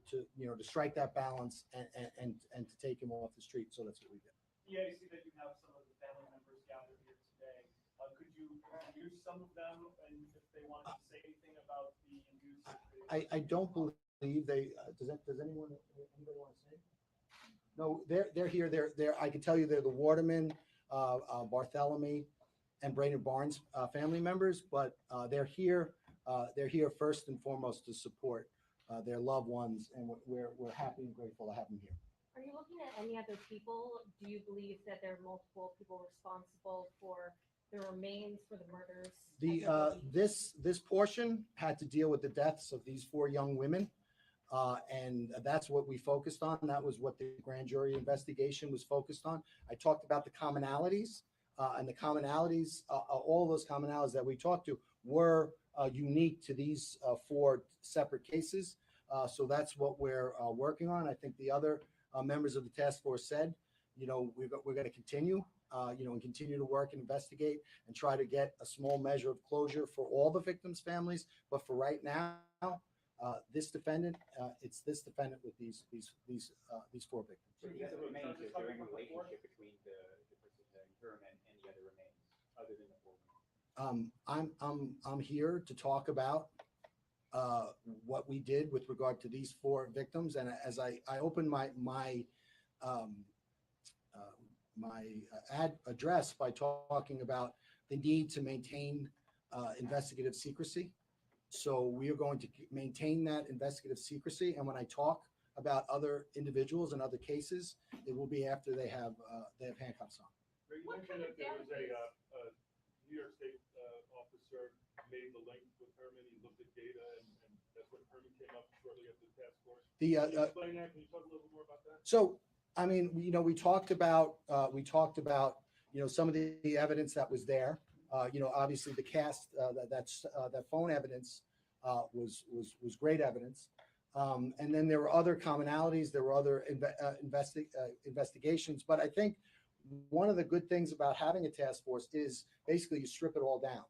strike that balance and to take him off the street. So that's what we did. Yeah, I see that you have some of the family members gathered here today. Could you introduce some of them, and if they wanted to say anything about the induced situation? I don't believe they. Does anybody want to say? No, they're here. They're. I can tell you they're the Waterman, Bartholomew, and Brainerd Barnes family members, but they're here. They're here first and foremost to support their loved ones, and we're happy and grateful to have them here. Are you looking at any other people? Do you believe that there are multiple people responsible for the remains for the murders? This portion had to deal with the deaths of these 4 young women. And that's what we focused on. That was what the grand jury investigation was focused on. I talked about the commonalities, and the commonalities, all those commonalities that we talked to were unique to these 4 separate cases. So that's what we're working on. I think the other members of the task force said, we're going to continue, and continue to work and investigate and try to get a small measure of closure for all the victims' families. But for right now, this defendant, it's this defendant with these 4 victims. So the other remains, is there any relationship between the Heuermann and the other remains other than the 4 women? I'm here to talk about what we did with regard to these 4 victims, and as I opened my address by talking about the need to maintain investigative secrecy. So we are going to maintain that investigative secrecy. And when I talk about other individuals and other cases, it will be after they have handcuffs on. You mentioned that there was a New York State officer made the link with Heuermann. He looked at data, and that's when Heuermann came up shortly after the task force. Can you explain that? Can you talk a little bit more about that? So, I mean, we talked about some of the evidence that was there. Obviously the cast, that phone evidence was great evidence. And then there were other commonalities, there were other investigations. But I think one of the good things about having a task force is basically you strip it all down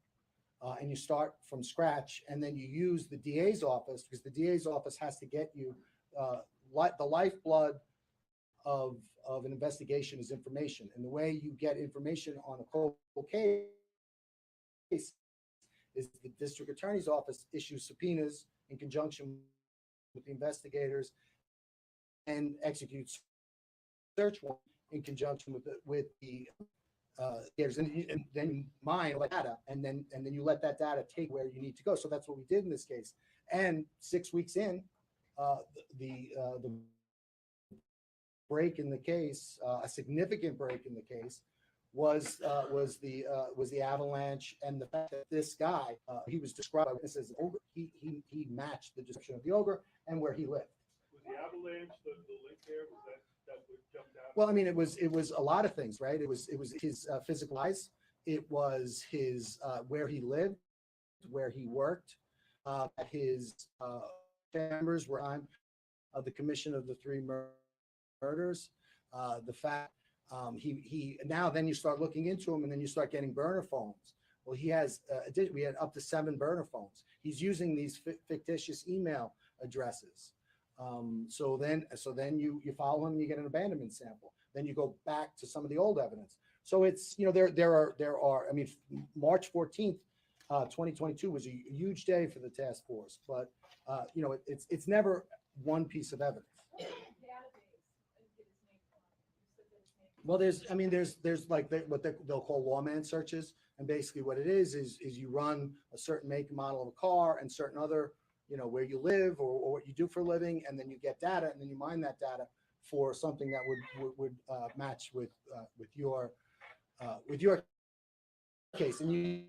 and you start from scratch, and then you use the DA's office, because the DA's office has to get you the lifeblood of an investigation is information. And the way you get information on a cold case is the district attorney's office issues subpoenas in conjunction with the investigators and executes search warrant in conjunction with the and then you mine all that data, and then you let that data take where you need to go. So that's what we did in this case. And 6 weeks in, the break in the case, a significant break in the case, was the avalanche, and the fact that this guy, he was described as an ogre. He matched the description of the ogre and where he lived. Was the avalanche the link there? Was that what jumped out? Well, I mean, it was a lot of things, right? It was his physical eyes. It was his where he lived, where he worked, his members were on the commission of the 3 murders. The fact he now then you start looking into him, and then you start getting burner phones. Well, he has we had up to 7 burner phones. He's using these fictitious email addresses. So then you follow him and you get an abandonment sample. Then you go back to some of the old evidence. So it's, there are, I mean, March 14th, 2022 was a huge day for the task force, but it's never one piece of evidence. Well, there's like what they'll call lawman searches. And basically what it is you run a certain make and model of a car and certain other, where you live or what you do for a living, and then you get data, and then you mine that data for something that would match with your case. And you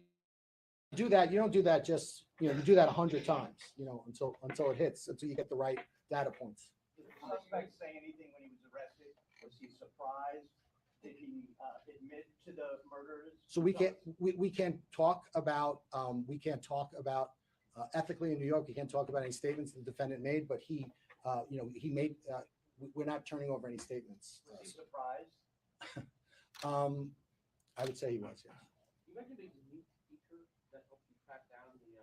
do that. You don't do that just, you do that 100 times, until it hits, until you get the right data points. Did the suspect say anything when he was arrested? Was he surprised? Did he admit to the murders? So we can't talk about ethically in New York. We can't talk about any statements the defendant made, but he made. We're not turning over any statements. Was he surprised? I would say he was. Yes. You mentioned a unique feature that helped you track down the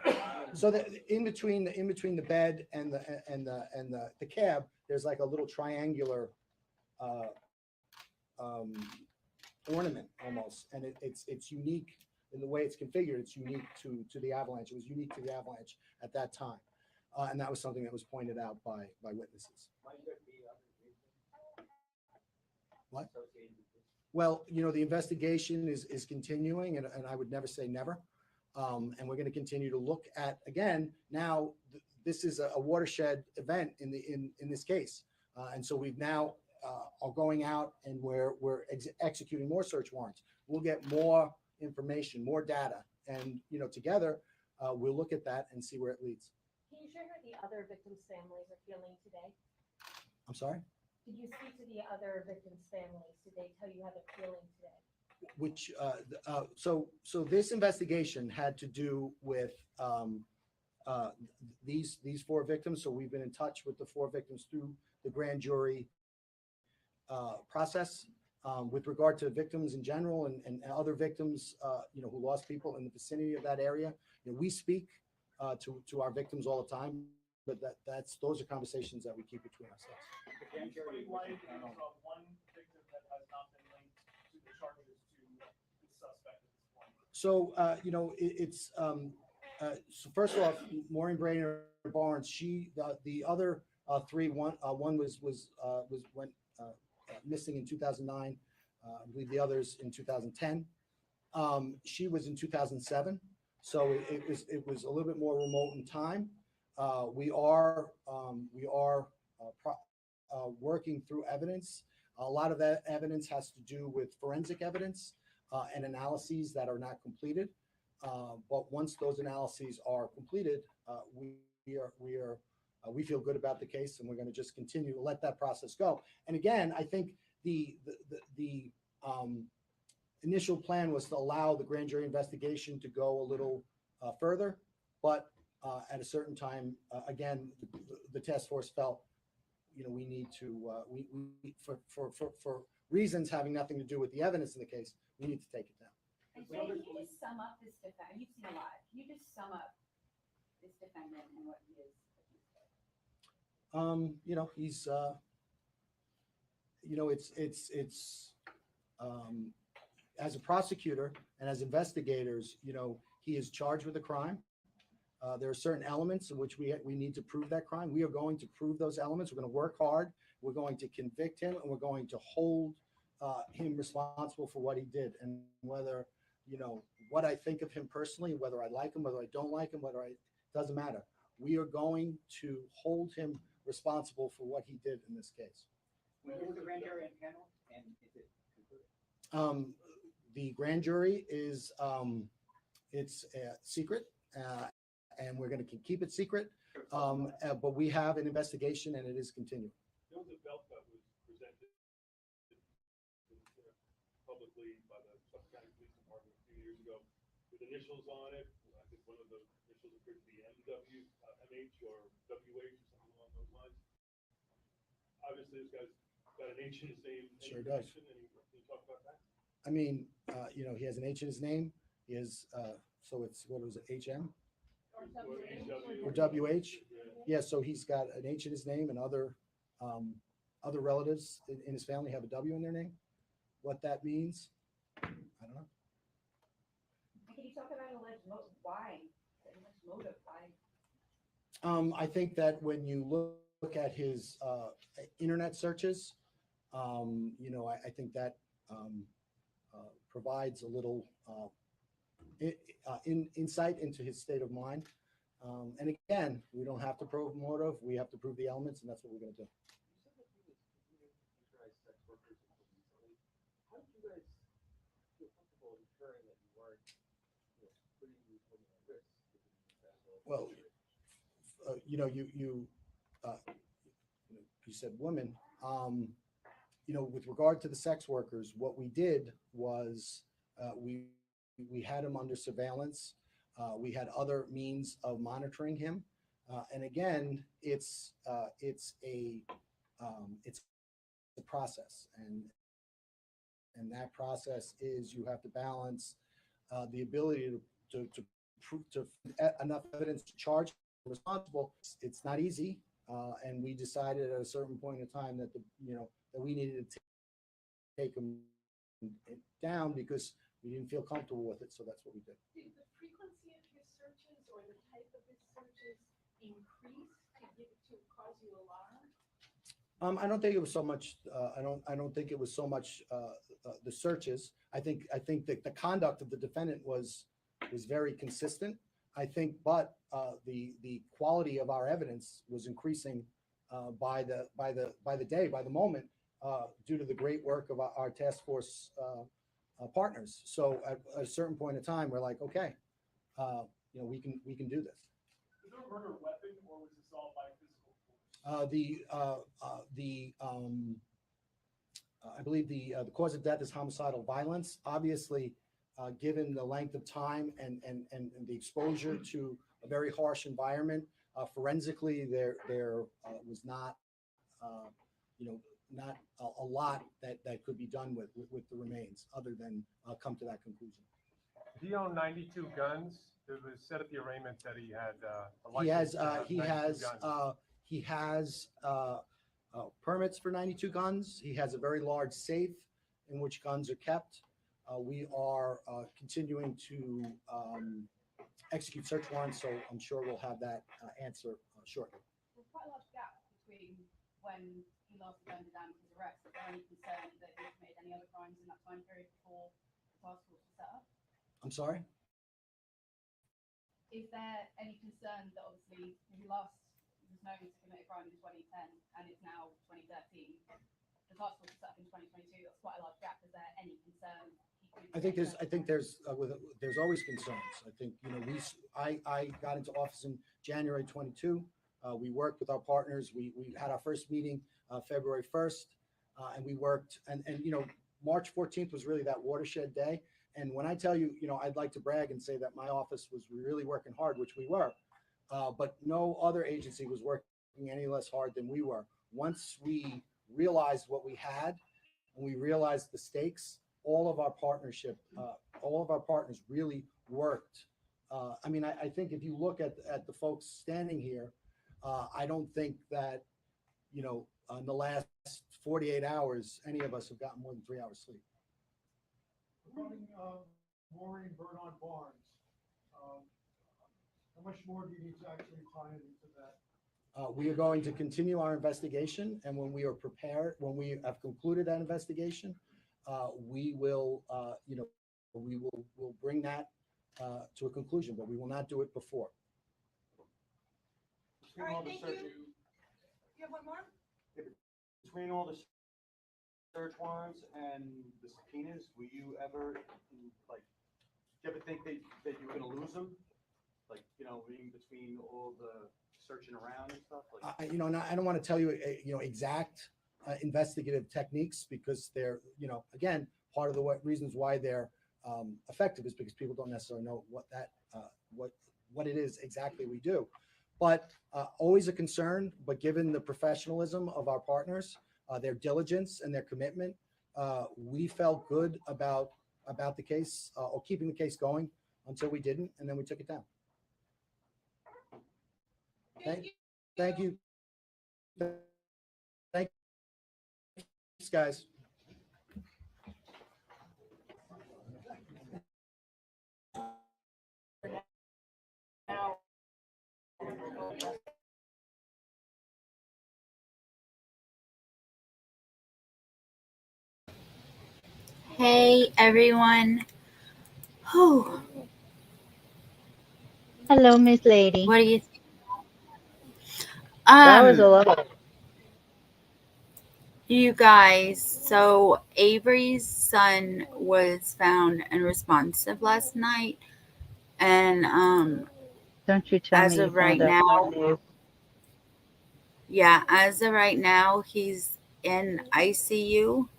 avalanche. Yeah. So in between the bed and the cab, there's like a little triangular ornament almost, and it's unique in the way it's configured. It's unique to the avalanche. It was unique to the avalanche at that time, and that was something that was pointed out by witnesses. What? Well, the investigation is continuing, and I would never say never. And we're going to continue to look at, again, now this is a watershed event in this case. And so we've now are going out and we're executing more search warrants. we'll get more information, more data, and together we'll look at that and see where it leads. Can you share how the other victims' families are feeling today? I'm sorry. Did you speak to the other victims' families? Did they tell you how they're feeling today? Which so this investigation had to do with these 4 victims. So we've been in touch with the 4 victims through the grand jury process. With regard to victims in general and other victims, who lost people in the vicinity of that area, we speak to our victims all the time, but those are conversations that we keep between ourselves. Can you explain why it is one victim that has not been linked to the charges to the suspect at this point? So it's so first off, Maureen Brainerd Barnes. The other 3, one went missing in 2009. I believe the others in 2010. She was in 2007, so it was a little bit more remote in time. We are working through evidence. A lot of that evidence has to do with forensic evidence and analyses that are not completed. But once those analyses are completed, we feel good about the case, and we're going to just continue to let that process go. And again, I think the initial plan was to allow the grand jury investigation to go a little further, but at a certain time, again, the task force felt, we need to, for reasons having nothing to do with the evidence in the case, we need to take it down. And Jay, can you just sum up this defendant? You've seen a lot. Can you just sum up this defendant and what he is? He's, it's as a prosecutor and as investigators, he is charged with a crime. There are certain elements in which we need to prove that crime. We are going to prove those elements. We're going to work hard. We're going to convict him, and we're going to hold him responsible for what he did. And whether, what I think of him personally, whether I like him, whether I don't like him, doesn't matter. We are going to hold him responsible for what he did in this case. When is the grand jury in panel, and is it concluded? The grand jury is it's secret, and we're going to keep it secret. But we have an investigation, and it is continuing. There was a belt that was presented publicly by the Suffolk County Police Department a few years ago with initials on it. I think one of the initials appeared to be MW, MH, or WH, or something along those lines. Obviously, this guy's got an H in his name. Sure does. Can you talk about that? I mean, he has an H in his name. He has, so it's, what was it, HM? Or WH? Yeah, so he's got an H in his name, and other relatives in his family have a W in their name. What that means, I don't know. Can you talk about alleged motive? Why? Alleged motive? Why? I think that when you look at his internet searches, I think that provides a little insight into his state of mind. And again, we don't have to prove motive. We have to prove the elements, and that's what we're going to do. How did you guys feel comfortable ensuring that you weren't putting these women at risk? Well, you said women. With regard to the sex workers, what we did was we had him under surveillance. We had other means of monitoring him, and again, it's a process, and that process is you have to balance the ability to prove enough evidence to charge him responsible. It's not easy, and we decided at a certain point in time that that we needed to take him down because we didn't feel comfortable with it. So that's what we did. Did the frequency of his searches or the type of his searches increase to cause you alarm? I don't think it was so much. I don't think it was so much the searches. I think that the conduct of the defendant was very consistent. I think, but the quality of our evidence was increasing by the day, by the moment, due to the great work of our task force partners. So at a certain point in time, we're like, okay, we can do this. Was there a murder weapon or was this all by physical force? I believe the cause of death is homicidal violence. Obviously, given the length of time and the exposure to a very harsh environment, forensically there was not not a lot that could be done with the remains other than come to that conclusion. He owned 92 guns. It was said at the arraignment that he had a He license has to have 92 guns. he has permits for 92 guns. He has a very large safe in which guns are kept. We are continuing to execute search warrants, so I'm sure we'll have that answer shortly. There's quite a large gap between when he last defended and his arrest. Is there any concern that he committed any other crimes in that time period before the task force was set up? I'm sorry? Is there any concern that obviously he was known to commit a crime in 2010 and it's now 2013? The task force was set up in 2022. That's quite a large gap. Is there any concern? I think there's always concerns. I think I got into office in January 22. We worked with our partners. We had our first meeting February 1st, and we worked and March 14th was really that watershed day. And when I tell you, I'd like to brag and say that my office was really working hard, which we were, but no other agency was working any less hard than we were. Once we realized what we had and we realized the stakes, all of our partners really worked. I think if you look at the folks standing here, I don't think that, in the last 48 hours, any of us have gotten more than 3 hours sleep. Regarding Maureen Bernard Barnes, how much more do you need to actually find into that? We are going to continue our investigation, and when we are prepared, when we have concluded that investigation, we will we'll bring that to a conclusion, but we will not do it before. All right, thank you. You have one more? Between all the search warrants and the subpoenas, were you ever do you ever think that you were going to lose them? In between all the searching around and stuff? I don't want to tell you, exact investigative techniques because they're, again, part of the reasons why they're effective is because people don't necessarily know what it is exactly we do. But always a concern, but given the professionalism of our partners, their diligence and their commitment, we felt good about the case or keeping the case going until we didn't, and then we took it down. Thank you. Thanks, guys. Hey everyone. Whew. Hello, Miss Lady. What do you think? That was a lot. You guys, so Avery's son was found unresponsive last night, and Don't you tell as me you of right found out now, more news. yeah, as of right now, he's in ICU,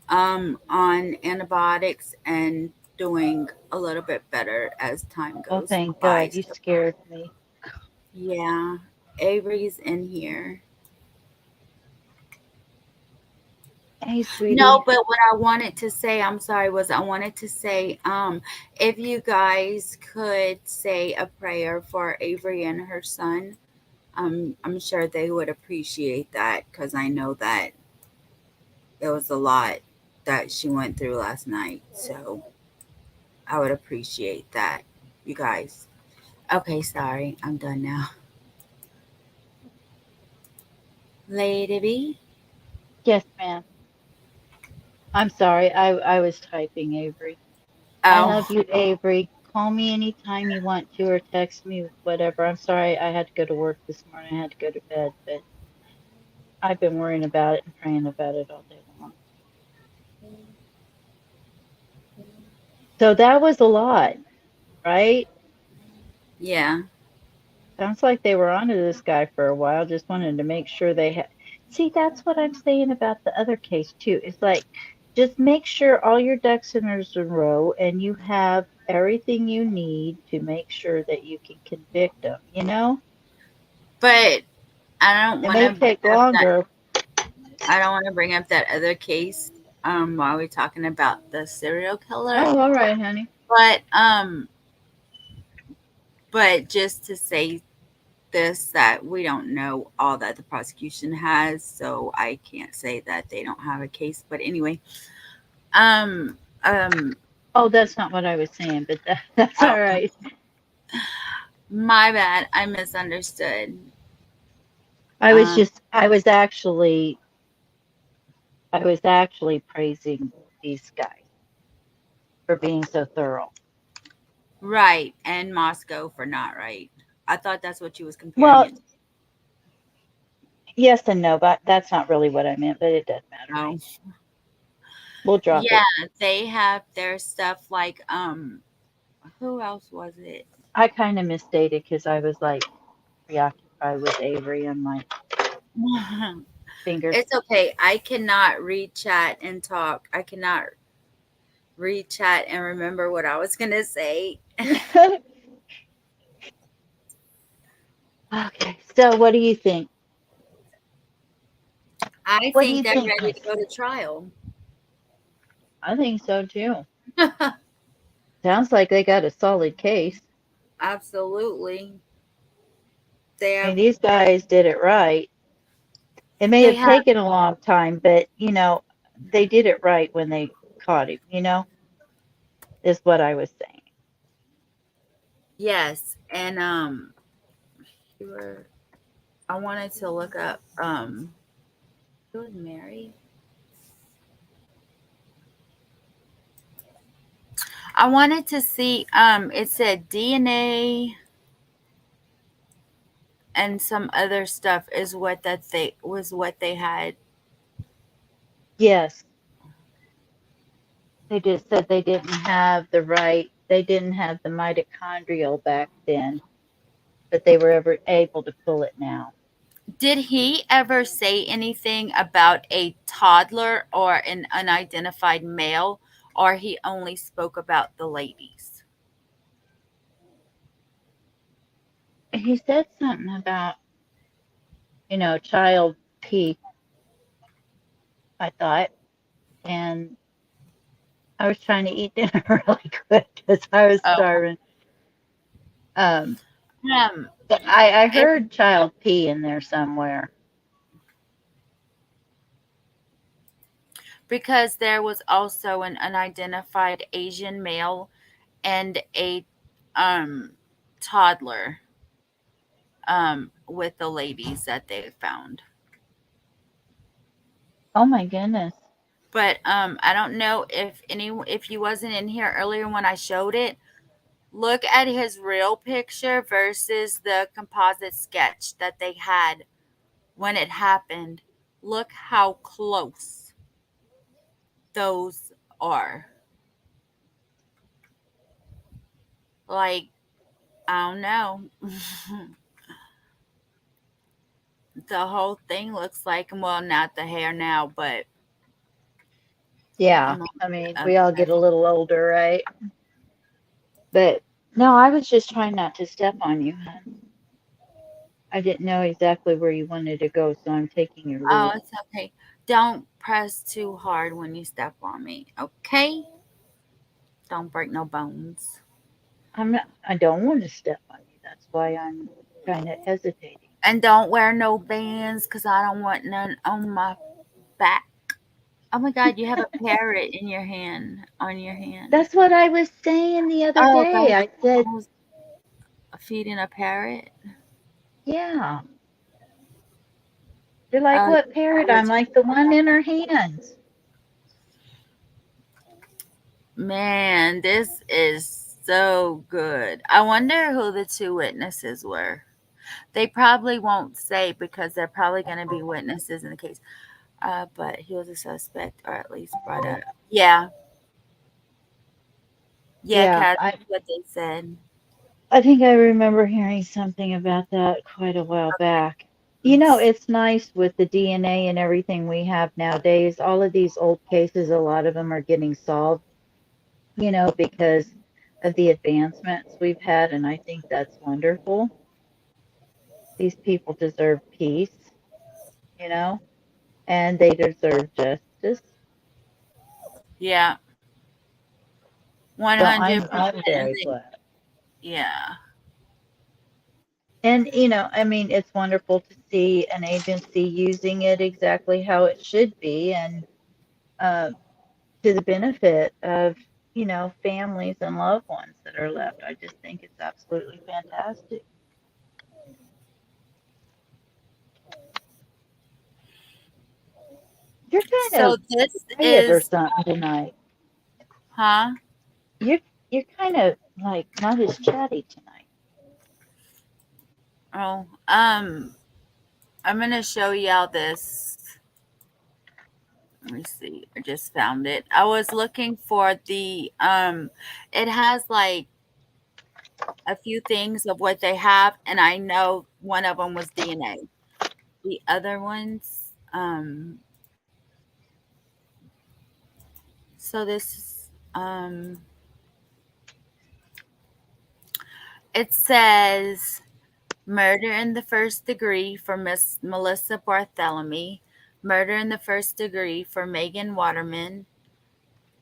on antibiotics and doing a little bit better as time Oh, goes thank by. God. You scared me. Yeah, Avery's in here. Hey, sweetie. No, but what I wanted to say, I'm sorry, if you guys could say a prayer for Avery and her son, I'm sure they would appreciate that because I know that it was a lot that she went through last night. So I would appreciate that, you guys. Okay, sorry, I'm done now. Lady B? Yes, ma'am. I'm sorry. I was typing, Avery. I Oh, love you, Avery. Call me anytime you want to or text me, whatever. I'm sorry I had to go to work this morning. I had to go to bed, but I've been worrying about it and praying about it all day long. So that was a lot, right? Yeah. Sounds like they were onto this guy for a while, just wanted to make sure they had. See, that's what I'm saying about the other case too. It's like just make sure all your ducks in a row and you have everything you need to make sure that you can convict them, you know? But I don't It want may to bring take up that longer. I don't want to bring up that other case while we're talking about the serial killer. Oh, all right, honey. But just to say this, that we don't know all that the prosecution has, so I can't say that they don't have a case. But anyway, um um Oh, that's not what I was saying, but that's oh, all right. my bad, I misunderstood. I was um just I was actually praising these guys for being so thorough. right, and Moscow for not right. I thought that's what you was comparing Well, it to. yes and no, but that's not really what I meant, but it doesn't matter. Oh, We'll drop yeah, it. they have their stuff like who else was it? I kind of misstated because I was like preoccupied with Avery on my fingers. It's okay. I cannot read chat and talk. I cannot read chat and remember what I was gonna say. Okay, so what do you think? I What do think you they're think, ready miss? to go to trial. I think so too. Sounds like they got a solid case. Absolutely. They I mean, have these guys did it right. It may they have have taken a long time, but they did it right when they caught him, is what I was saying. yes. And you were I wanted to look up who was Mary? I wanted to see it said DNA and some other stuff is what they had. Yes, they just said they didn't have the mitochondrial back then, but they were ever able to pull it now. Did he ever say anything about a toddler or an unidentified male, or he only spoke about the ladies? He said something about, child P, I thought, and I was trying to eat dinner really quick because I was Oh, starving. Um, um, but I it, heard child P in there somewhere. because there was also an unidentified Asian male and a um toddler with the ladies that they found. Oh my goodness. But I don't know if you wasn't in here earlier when I showed it. Look at his real picture versus the composite sketch that they had when it happened. Look how close those are. Like, I don't know. The whole thing looks like, well, not the hair now, but Yeah, I'm on I mean, the we all get a little older, right? But no, I was just trying not to step on you, hon. I didn't know exactly where you wanted to go, so I'm taking your Oh, lead. it's okay. Don't press too hard when you step on me, okay? Don't break no bones. I don't want to step on you. That's why I'm kind of hesitating. And don't wear no bands because I don't want none on my back. Oh my God, you have a parrot in your hand, on your hand. That's what I was saying the other Oh, day. those I said, those feeding a parrot. yeah. You're like, Uh, what parrot? I'm like, the one in her hands. man, this is so good. I wonder who the two witnesses were. They probably won't say because they're probably going to be witnesses in the case. But he was a suspect, or at least brought up. Yeah, Yeah, Yeah, Kat, that's what they said. I think I remember hearing something about that quite a while back. You know, it's nice with the DNA and everything we have nowadays. All of these old cases, a lot of them are getting solved, because of the advancements we've had, and I think that's wonderful. These people deserve peace, you know, and they deserve justice. Yeah, So I'm 100%. very glad. Yeah. And, I mean, it's wonderful to see an agency using it exactly how it should be and uh, to the benefit of, families and loved ones that are left. I just think it's absolutely fantastic. You're kind So of this quiet or is, something tonight. huh? You're you're kind of like not as chatty tonight. Oh, I'm gonna show y'all this. Let me see. I just found it. I was looking for it has like a few things of what they have, and I know one of them was DNA. The other ones, so this, it says murder in the first degree for Miss Melissa Bartholomew, murder in the first degree for Megan Waterman,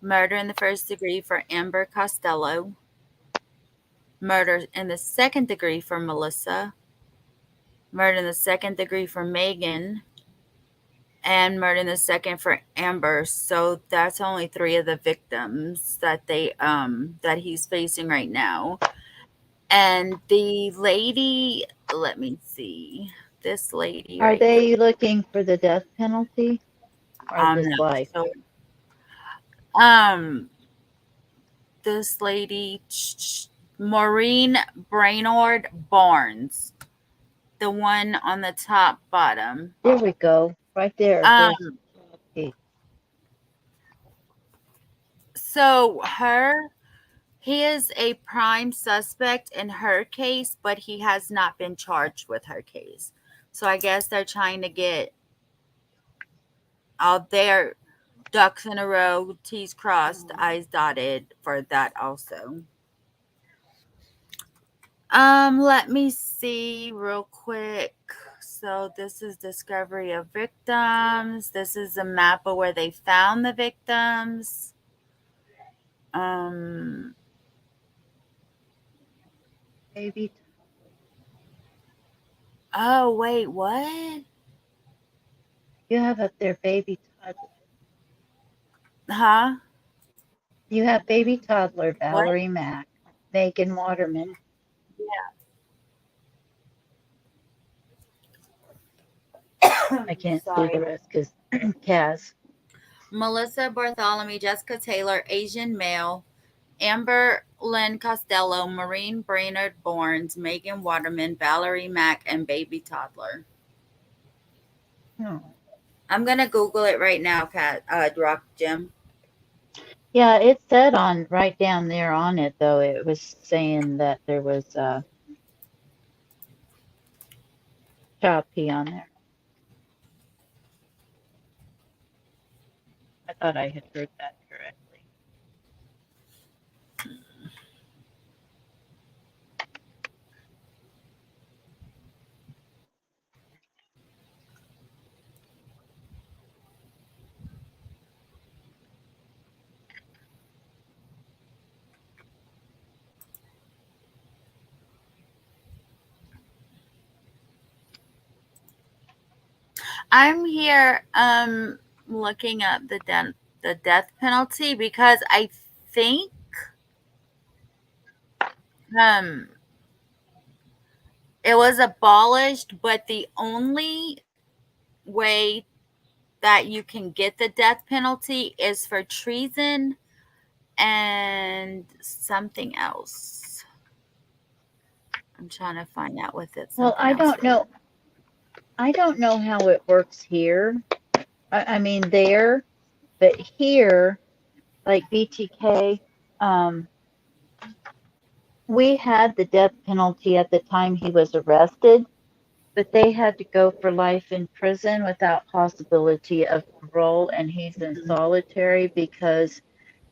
murder in the first degree for Amber Costello, murder in the second degree for Melissa, murder in the second degree for Megan, and murder in the second for Amber. So that's only three of the victims that he's facing right now. And the lady, let me see, this lady Are right here. they looking for the death penalty or I'm just not life? sure. Um, this lady, Maureen Brainerd Barnes, the one on the top bottom. There we go. Right there. There's Um, so he is a prime suspect in her case, but he has not been charged with her case. So I guess they're trying to get all their ducks in a row, T's crossed, I's dotted for that also. Let me see real quick. So this is discovery of victims. This is a map of where they found the victims. Um, baby. oh wait, what? You have up there baby toddler. Huh? You have baby toddler What? Valerie Mack, Megan Waterman. Yeah. I can't see the Sorry. rest because Kaz. Melissa Bartholomew, Jessica Taylor, Asian male, Amber Lynn Costello, Maureen Brainerd Barnes, Megan Waterman, Valerie Mack, and baby toddler. Hmm. I'm gonna Google it right now, Rock Jim. Yeah, it said on right down there on it though. It was saying that there was child P on there. I thought I had heard that correctly. I'm here looking up the death penalty because I think um it was abolished, but the only way that you can get the death penalty is for treason and something else. I'm trying to find out what it Well, something else is. I don't know how it works here. I mean there, but here, like BTK, We had the death penalty at the time he was arrested, but they had to go for life in prison without possibility of parole, and he's in solitary because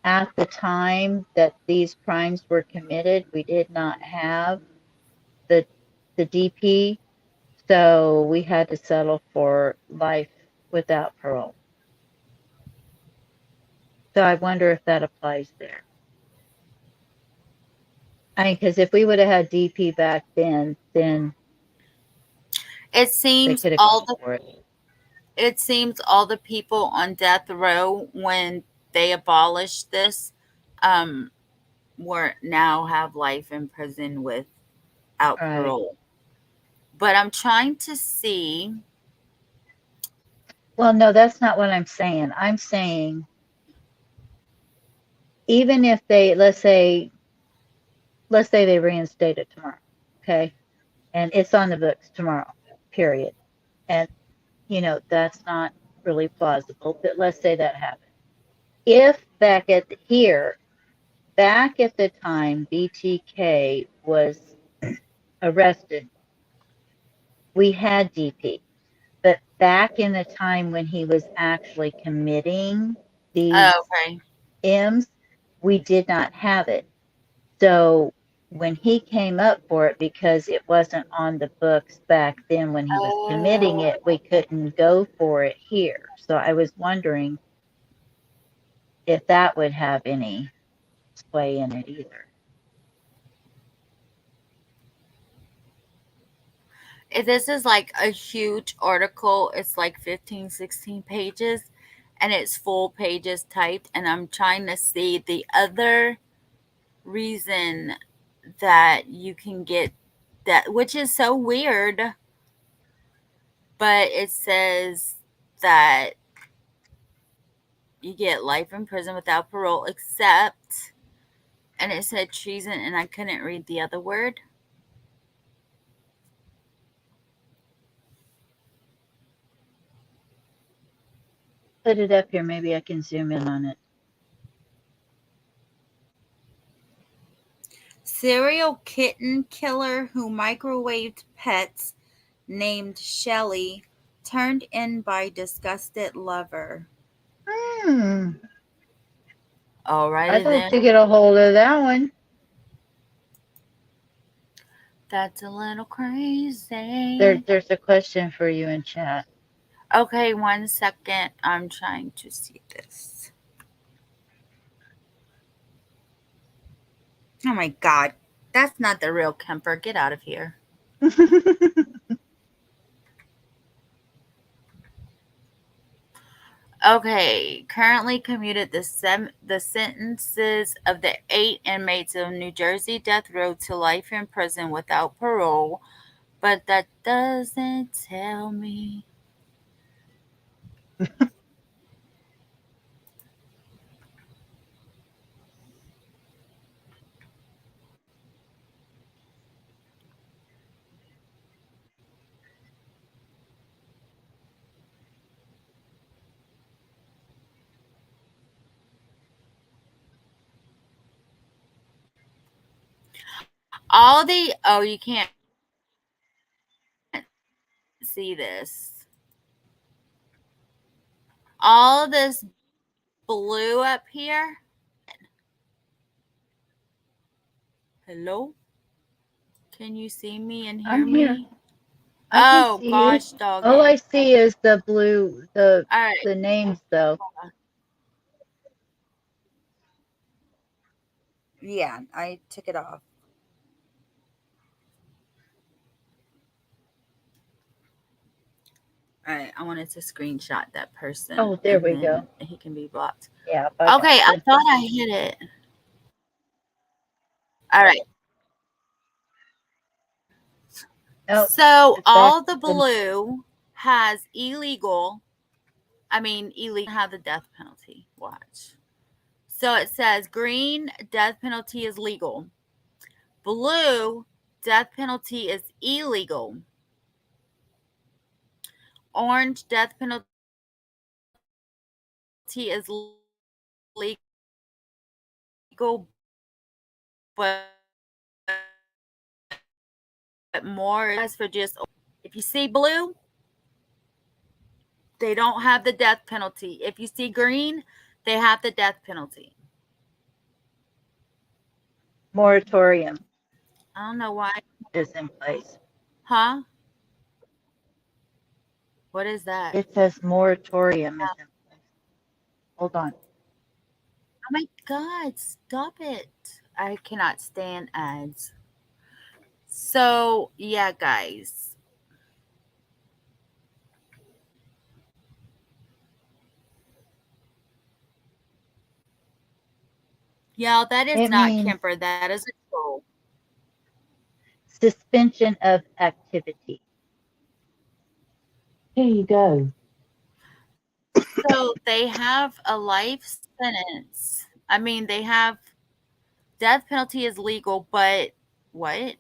at the time that these crimes were committed, we did not have the DP, so we had to settle for life without parole. So I wonder if that applies there. I mean, because if we would have had DP back then It they seems could have all gone the for it. it seems all the people on death row when they abolished this um were now have life in prison without Right. parole. But I'm trying to see. Well, no, that's not what I'm saying. I'm saying even if they, let's say they reinstate it tomorrow, okay? And it's on the books tomorrow, period. And, that's not really plausible, but let's say that happened. If back at the time BTK was arrested, we had DP. But back in the time when he was actually committing these Okay. M's, we did not have it. So when he came up for it, because it wasn't on the books back then when he was committing Oh, it, we couldn't go for it here. So I was wondering if that would have any sway in it either. this is like a huge article. It's like 15, 16 pages, and it's full pages typed. And I'm trying to see the other reason that you can get that, which is so weird, but it says that you get life in prison without parole, except, and it said treason, and I couldn't read the other word. Put it up here. Maybe I can zoom in on it. Serial kitten killer who microwaved pets named Shelley turned in by disgusted lover. Hmm. I'd Alrighty like then. to get a hold of that one. That's a little crazy. There's a question for you in chat. Okay, 1 second. I'm trying to see this. Oh my god. That's not the real Kemper. Get out of here. Okay, currently commuted the sentences of the 8 inmates of New Jersey death row to life in prison without parole, but that doesn't tell me. You can't see this. All this blue up here. Hello? Can you see me and hear I'm here. me? I can Oh see you. gosh, dog All it. I see is the blue, All right. the names though. Yeah, I took it off. All right, I wanted to screenshot that person Oh, there and we go. then he can be blocked. Yeah, I got Okay, I you. thought I hit it. All right. Oh, So it's back all the to blue has illegal, illegal have the death penalty. Watch. So it says green, death penalty is legal. Blue, death penalty is illegal. Orange, death penalty is legal. but more as for just if you see blue, they don't have the death penalty. If you see green, they have the death penalty. Moratorium I don't know why. is in place. Huh? What is that? It says moratorium is in place. Hold on. Oh my God, stop it. I cannot stand ads. So, yeah, guys. Yeah, that is It not means Kemper. That is a troll. suspension of activity. Here you go. So they have a life sentence. I mean, they have death penalty is legal, but what?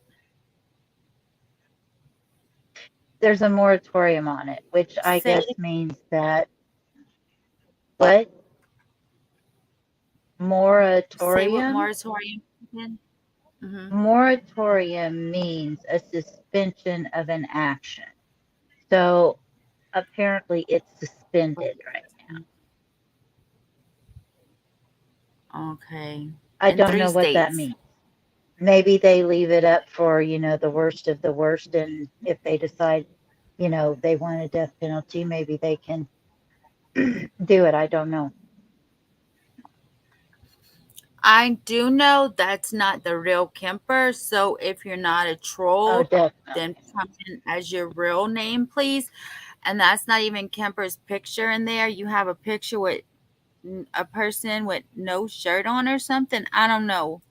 There's a moratorium on it, which I Say guess means that what? say what Moratorium? moratorium again? Mm-hmm. Moratorium means a suspension of an action. So apparently it's suspended right now. Okay. I In don't three know what that states. means. Maybe they leave it up for, the worst of the worst. And if they decide, they want a death penalty, maybe they can do it. I don't know. I do know that's not the real Kemper. So if you're not a Oh, troll, then definitely. come in as your real name, please. And that's not even Kemper's picture in there. You have a picture with a person with no shirt on or something. I don't know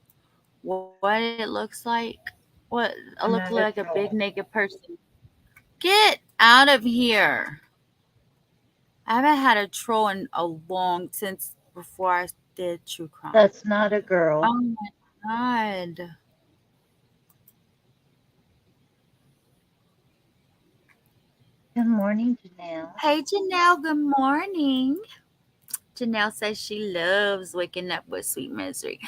what it looks like. What I look I'm like not a a big troll. naked person. Get out of here. I haven't had a troll in a long since before I did true crime. That's not a girl. Oh my God. Good morning, Janelle. Hey Janelle, good morning. Janelle says she loves waking up with sweet misery.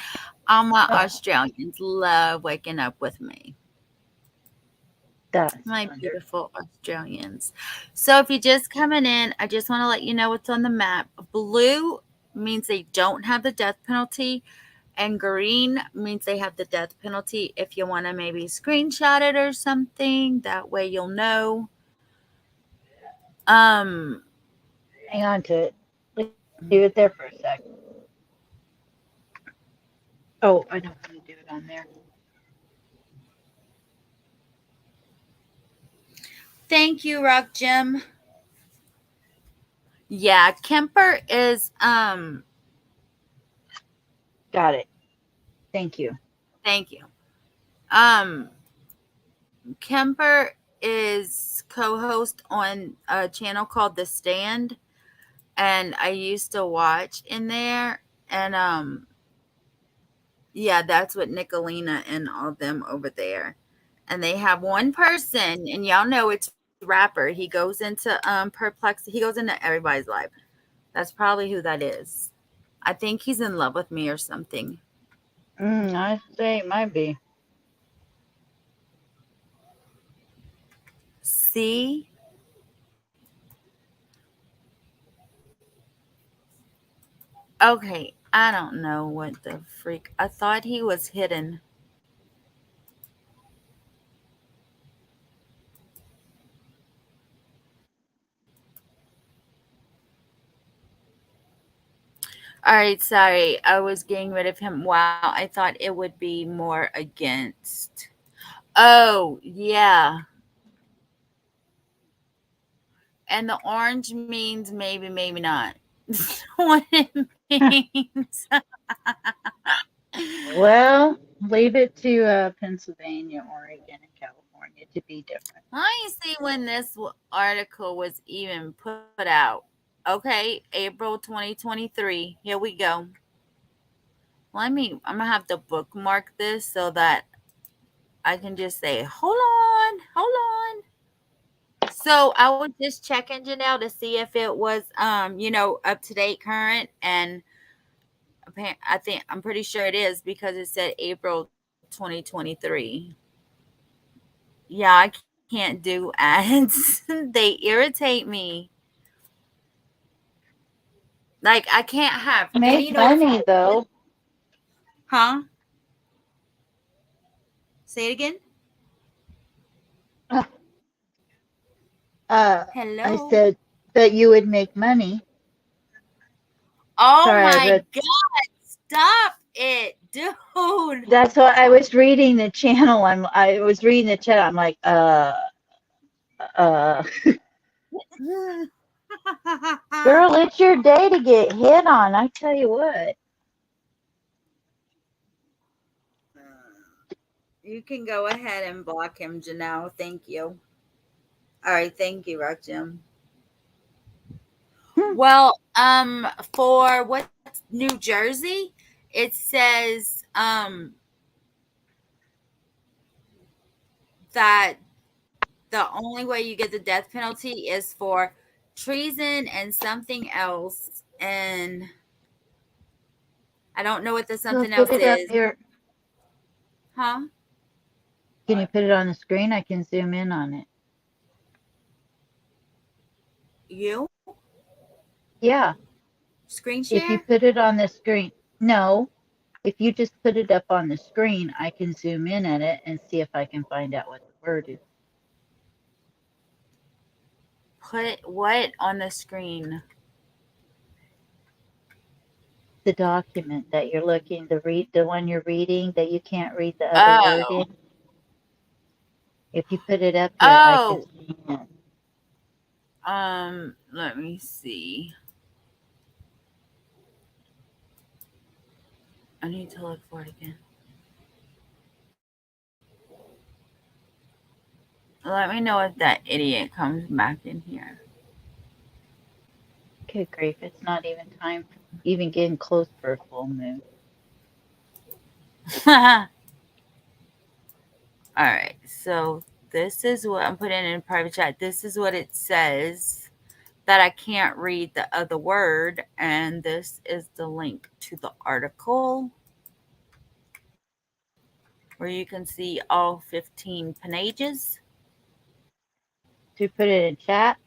All my Oh, Australians love waking up with me. that's My wonderful. beautiful Australians. So if you're just coming in, I just want to let you know what's on the map. Blue means they don't have the death penalty, and green means they have the death penalty. If you want to maybe screenshot it or something, that way you'll know. Um, Hang on to it. Leave it there for a sec. Oh, I don't want to do it on there. thank you, Rock Jim. Yeah, Kemper is Got it. Thank you. thank you. Um Kemper is co-host on a channel called The Stand, and I used to watch in there, and yeah, that's what Nicolina and all them over there. And they have one person, and y'all know it's rapper. He goes into perplex. He goes into everybody's life. That's probably who that is. I think he's in love with me or something. I say it might be. See? Okay, I don't know what the freak. I thought he was hidden. All right, sorry. I was getting rid of him. Wow, I thought it would be more against. Oh, yeah. And the orange means maybe, maybe not. What it means. Well, leave it to Pennsylvania, Oregon, and California to be different. Let me see when this article was even put out. Okay, April 2023. Here we go. I'm gonna have to bookmark this so that I can just say, hold on. So I was just checking Janelle to see if it was, up to date, current, and I'm pretty sure it is because it said April 2023. Yeah, I can't do ads. They irritate me. Like I can't have any Make money notification. though. Huh? Say it again. I Hello. said that you would make money. Oh Sorry, I my read. God. Stop it, dude. That's why I was reading the channel. I was reading the chat. I'm like, uh, girl, it's your day to get hit on. I tell you what. You can go ahead and block him, Janelle. Thank you. All right, thank you, Rock Jim. Well, for what New Jersey, it says that the only way you get the death penalty is for treason and something else, and I don't know what the So something put else it up is. here. Huh? Can you put it on the screen? I can zoom in on it. You? Yeah. Screen If you share? put it on the screen. No. If you just put it up on the screen, I can zoom in at it and see if I can find out what the word is. Put what on the screen? The document that you're looking to read, the one you're reading that you can't read the other word Oh. in. If you put it up here, I can Oh. see it. Let me see. I need to look for it again. Let me know if that idiot comes back in here. Good grief, it's not even time, even getting close for a full moon. All right, so this is what I'm putting in private chat. This is what it says that I can't read the other word, and this is the link to the article where you can see all 15 pages. To put it in chat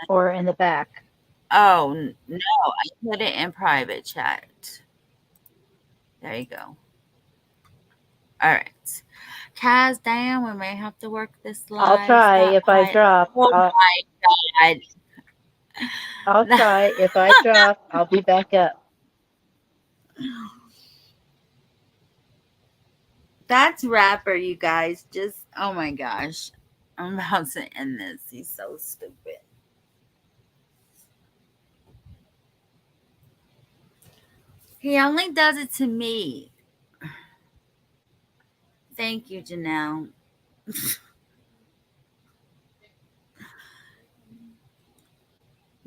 or in the back? Oh, no, I put it in private chat. There you go. All right. Kaz, damn, we may have to work this I'll live. try Stop if I hiding. drop. Oh my God. I'll try. If I drop, I'll be back up. That's Rapper, you guys. Just, oh my gosh. I'm about to end this. He's so stupid. He only does it to me. Thank you, Janelle.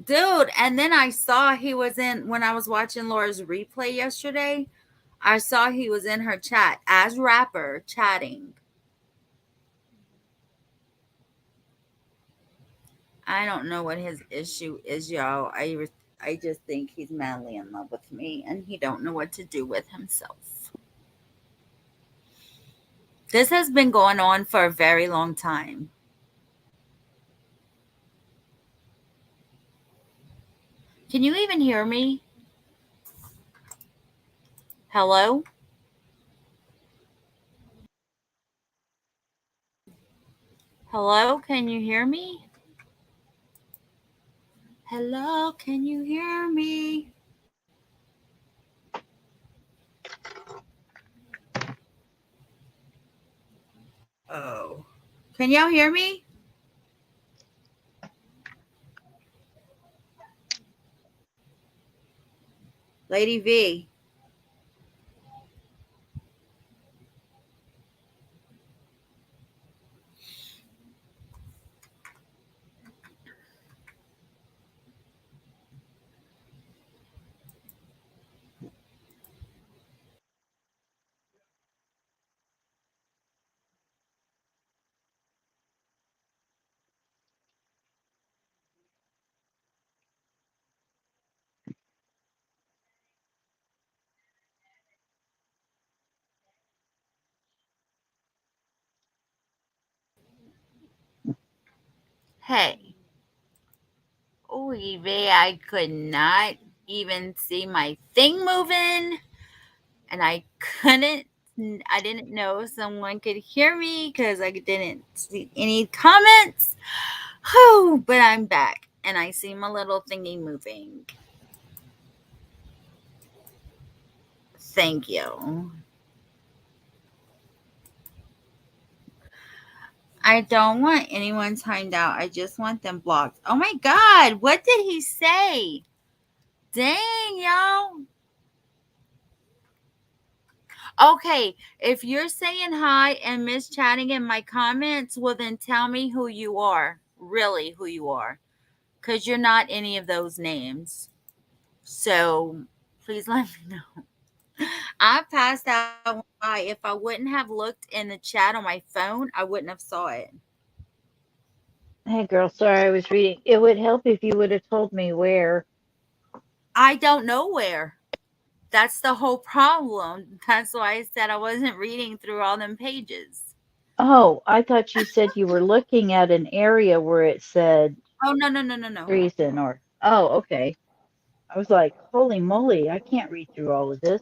Dude, and then I saw he was in, when I was watching Laura's replay yesterday, I saw he was in her chat as Rapper chatting. I don't know what his issue is, y'all. I just think he's madly in love with me and he don't know what to do with himself. This has been going on for a very long time. Can you even hear me? Hello? Hello? Can you hear me? Hello? Can you hear me? Oh. Can y'all hear me? Lady V. Hey, oh, I could not even see my thing moving, and I didn't know if someone could hear me because I didn't see any comments. Oh, but I'm back, and I see my little thingy moving. Thank you. I don't want anyone timed out. I just want them blocked. Oh my God, what did he say? Dang, y'all. Okay, if you're saying hi and miss chatting in my comments, well, then tell me who you are. Really, who you are. Because you're not any of those names. So please let me know. I passed out one eye. If I wouldn't have looked in the chat on my phone, I wouldn't have saw it. Hey, girl, sorry, I was reading. It would help if you would have told me where. I don't know where. That's the whole problem. That's why I said I wasn't reading through all them pages. Oh, I thought you said you were looking at an area where it said Oh, no, no, no, no, no. treason or. Oh, okay. I was like, holy moly, I can't read through all of this.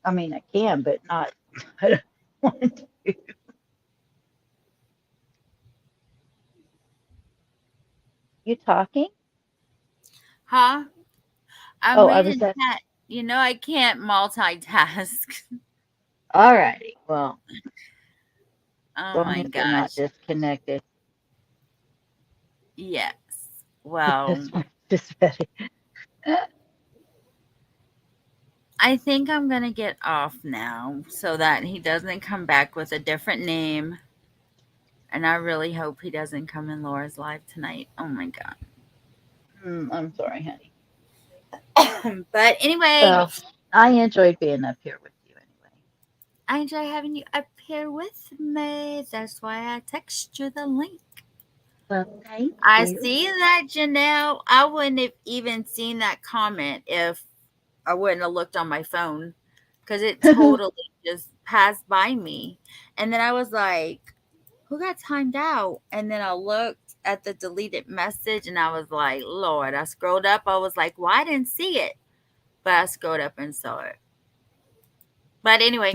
I mean, I can, but not. I don't want to. You talking? Huh? I'm Oh, I was reading at. chat. You know, I can't multitask. All righty. Well, as Oh long my as we're not gosh. disconnected. Yes. Well, Just better. I think I'm going to get off now so that he doesn't come back with a different name. And I really hope he doesn't come in Laura's live tonight. Oh my God. I'm sorry, honey. But anyway, Well, I enjoyed being up here with you anyway. I enjoy having you up here with me. That's why I text you the link. Well, thank I you. see that, Janelle. I wouldn't have even seen that comment if I wouldn't have looked on my phone because it totally just passed by me. And then I was like, who got timed out? And then I looked at the deleted message and I was like, Lord, I scrolled up. I was like, well, I didn't see it. But I scrolled up and saw it. But anyway,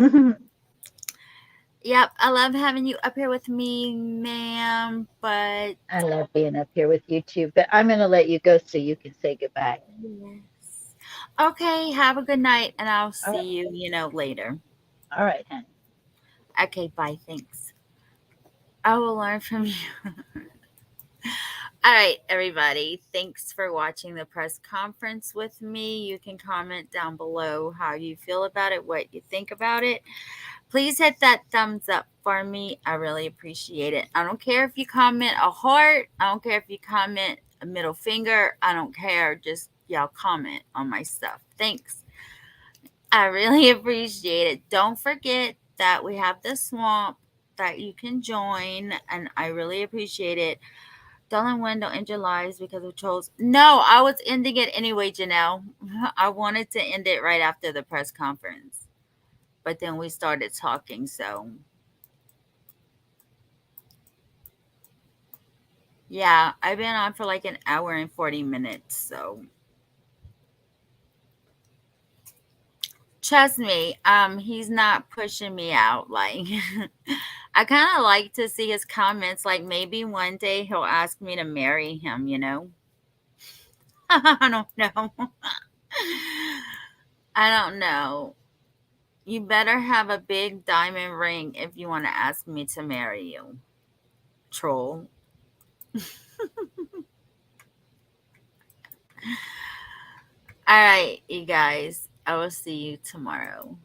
yep, I love having you up here with me, ma'am. But I love being up here with you too, but I'm going to let you go so you can say goodbye. yes. Okay, have a good night and I'll All right. see you, later. All right, honey. Okay, bye. Thanks. I will learn from you. All right, everybody. Thanks for watching the press conference with me. You can comment down below how you feel about it, what you think about it. Please hit that thumbs up for me. I really appreciate it. I don't care if you comment a heart. I don't care if you comment a middle finger. I don't care. Just y'all comment on my stuff. Thanks. I really appreciate it. Don't forget that we have the swamp that you can join, and I really appreciate it. Don't let window end your lives because of trolls. No, I was ending it anyway, Janelle. I wanted to end it right after the press conference. But then we started talking, so yeah, I've been on for like an hour and 40 minutes, so trust me, he's not pushing me out. Like I kind of like to see his comments. Like maybe one day he'll ask me to marry him, I don't know. I don't know. You better have a big diamond ring if you want to ask me to marry you, troll. All right, you guys. I will see you tomorrow.